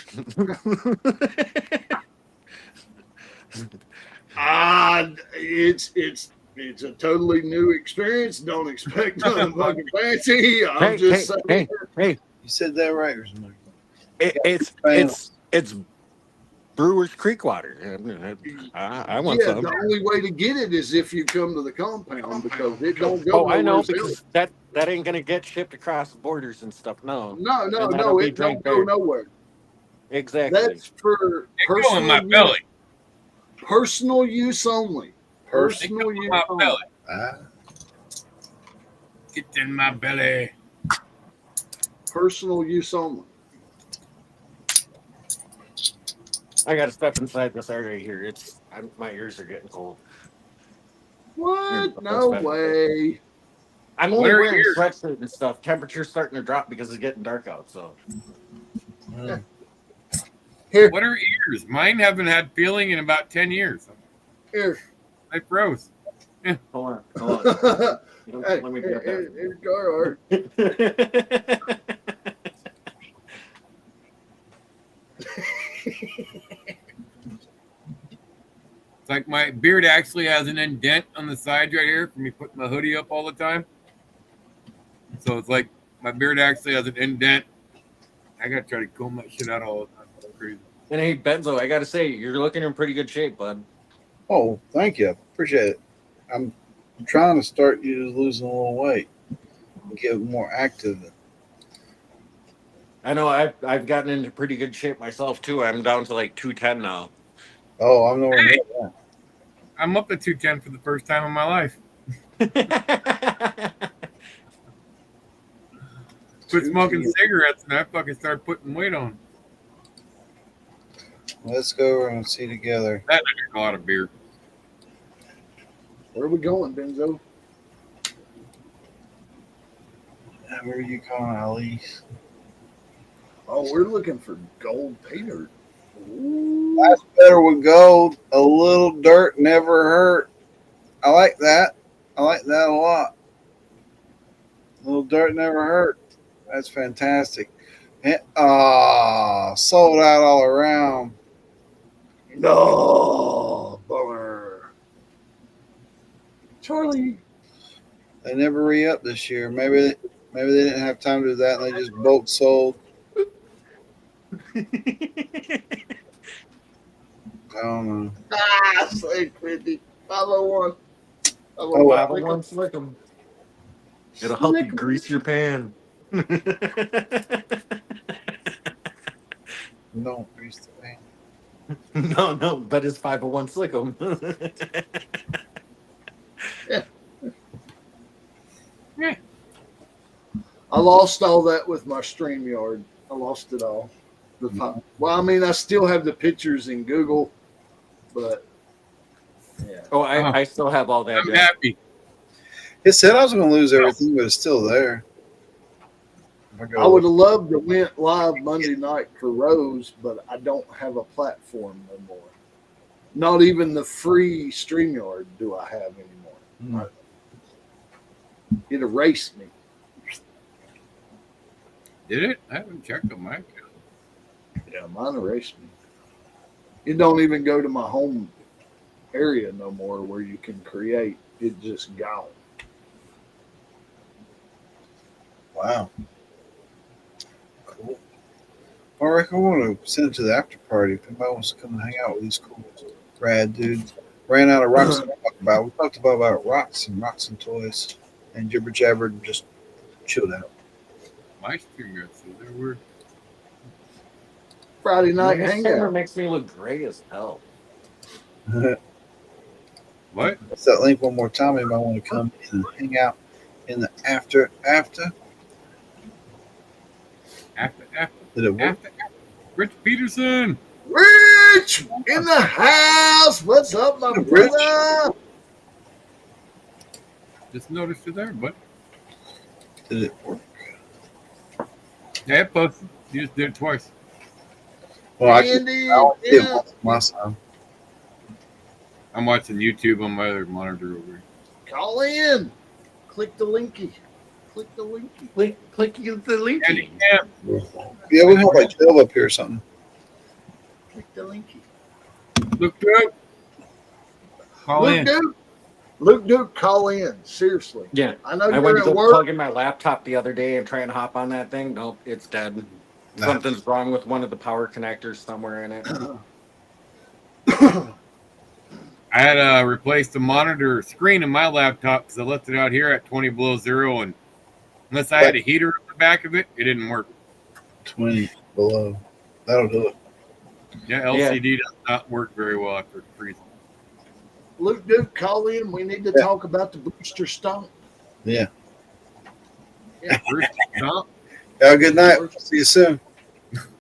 It's a totally new experience. Don't expect nothing fucking fancy. I'm just saying. hey. You said that right or something? It's Brewer's Creek water. I want Yeah, some. the only way to get it is if you come to the compound because it don't go. Oh, I know, nowhere else. because that ain't gonna get shipped across borders and stuff. No. No, And that'll be it don't drank go there. nowhere. Exactly. That's for It go in my belly. personal use only. It Personal go in use my only. belly. Ah, Get in my belly. Personal use only. I gotta step inside this area here. My ears are getting cold. What? That's No bad. way. I'm only What are wearing yours? sweatshirt and stuff. Temperature's starting to drop because it's getting dark out. So mm. What are ears? Mine haven't had feeling in about 10 years. Here. They froze. hold on. Hey, Let me get here's Carhartt. that. It's like my beard actually has an indent on the side right here from me putting my hoodie up all the time. So it's like my beard actually has an indent. I gotta try to comb that shit out all the time. It's crazy. And hey, Benzo, I gotta say, you're looking in pretty good shape, bud. Oh, thank you. Appreciate it. I'm trying to start you losing a little weight and get more active. I know I've gotten into pretty good shape myself too. I'm down to like 210 now. Oh, I'm nowhere near Hey. that. I'm up to 210 for the first time in my life. Quit smoking cigarettes and I fucking started putting weight on. Let's go over and see together. That I drink a lot of beer. Where are we going, Benzo? Where are you calling, Ali? Oh, we're looking for gold painter. Ooh. That's better with gold. A little dirt never hurt. I like that. I like that a lot. A little dirt never hurt. That's fantastic. Sold out all around. No, bummer. Charlie. They never re-up this year. Maybe they didn't have time to do that and they just bulk sold. I don't know. Say 50. 501. Oh, wow. 501 slick 'em. It'll help you grease your pan. No, grease the pan. No, but it's 501 slick 'em. I lost all that with my StreamYard. I lost it all. Well, I mean, I still have the pictures in Google, but yeah. Oh, I still have all that. I'm happy. It said I was going to lose everything, but it's still there. I would have loved to went live Monday night for Rose, but I don't have a platform no more. Not even the free StreamYard do I have anymore. It erased me. Did it? I haven't checked on my account. Yeah, mine erased me. It don't even go to my home area no more where you can create. It just gone. Wow. Cool. All right, I want to send it to the after party. If anybody wants to come and hang out with these cool rad dudes. Ran out of rocks to talk about. We talked about rocks and toys and jibber jabber and just chilled out. My stream so there were. Friday night This camera hangout. makes me look gray as hell. What? What's that link one more time? Anybody want to come and hang out in the after? After. Did it work? Rich Peterson. Rich in the house. What's up, my Rich. brother? Just noticed you there, but Did it work? yeah, it posted. You just did it twice. Well, I Andy, don't see it yeah. once on my side. I'm watching YouTube on my other monitor over here. Call in. Click the linky. Click the linky. Click the link. And yeah, Yeah, we have like 12 up here or something. Click the linky. look good. Call Luke in. Duke. Luke Duke, call in. Seriously. Yeah. I know I went you're to at go work. plug in my laptop the other day and try and hop on that thing. Nope, it's dead. Nah. Something's wrong with one of the power connectors somewhere in it. I had to replace the monitor screen in my laptop because I left it out here at 20 below zero, and unless I had a heater on the back of it, it didn't work. 20 below. That'll do it. Yeah, LCD does not work very well after freezing. Luke Duke, call in. We need to talk about the booster stomp. Yeah. First, stop. Have a good night. See you soon.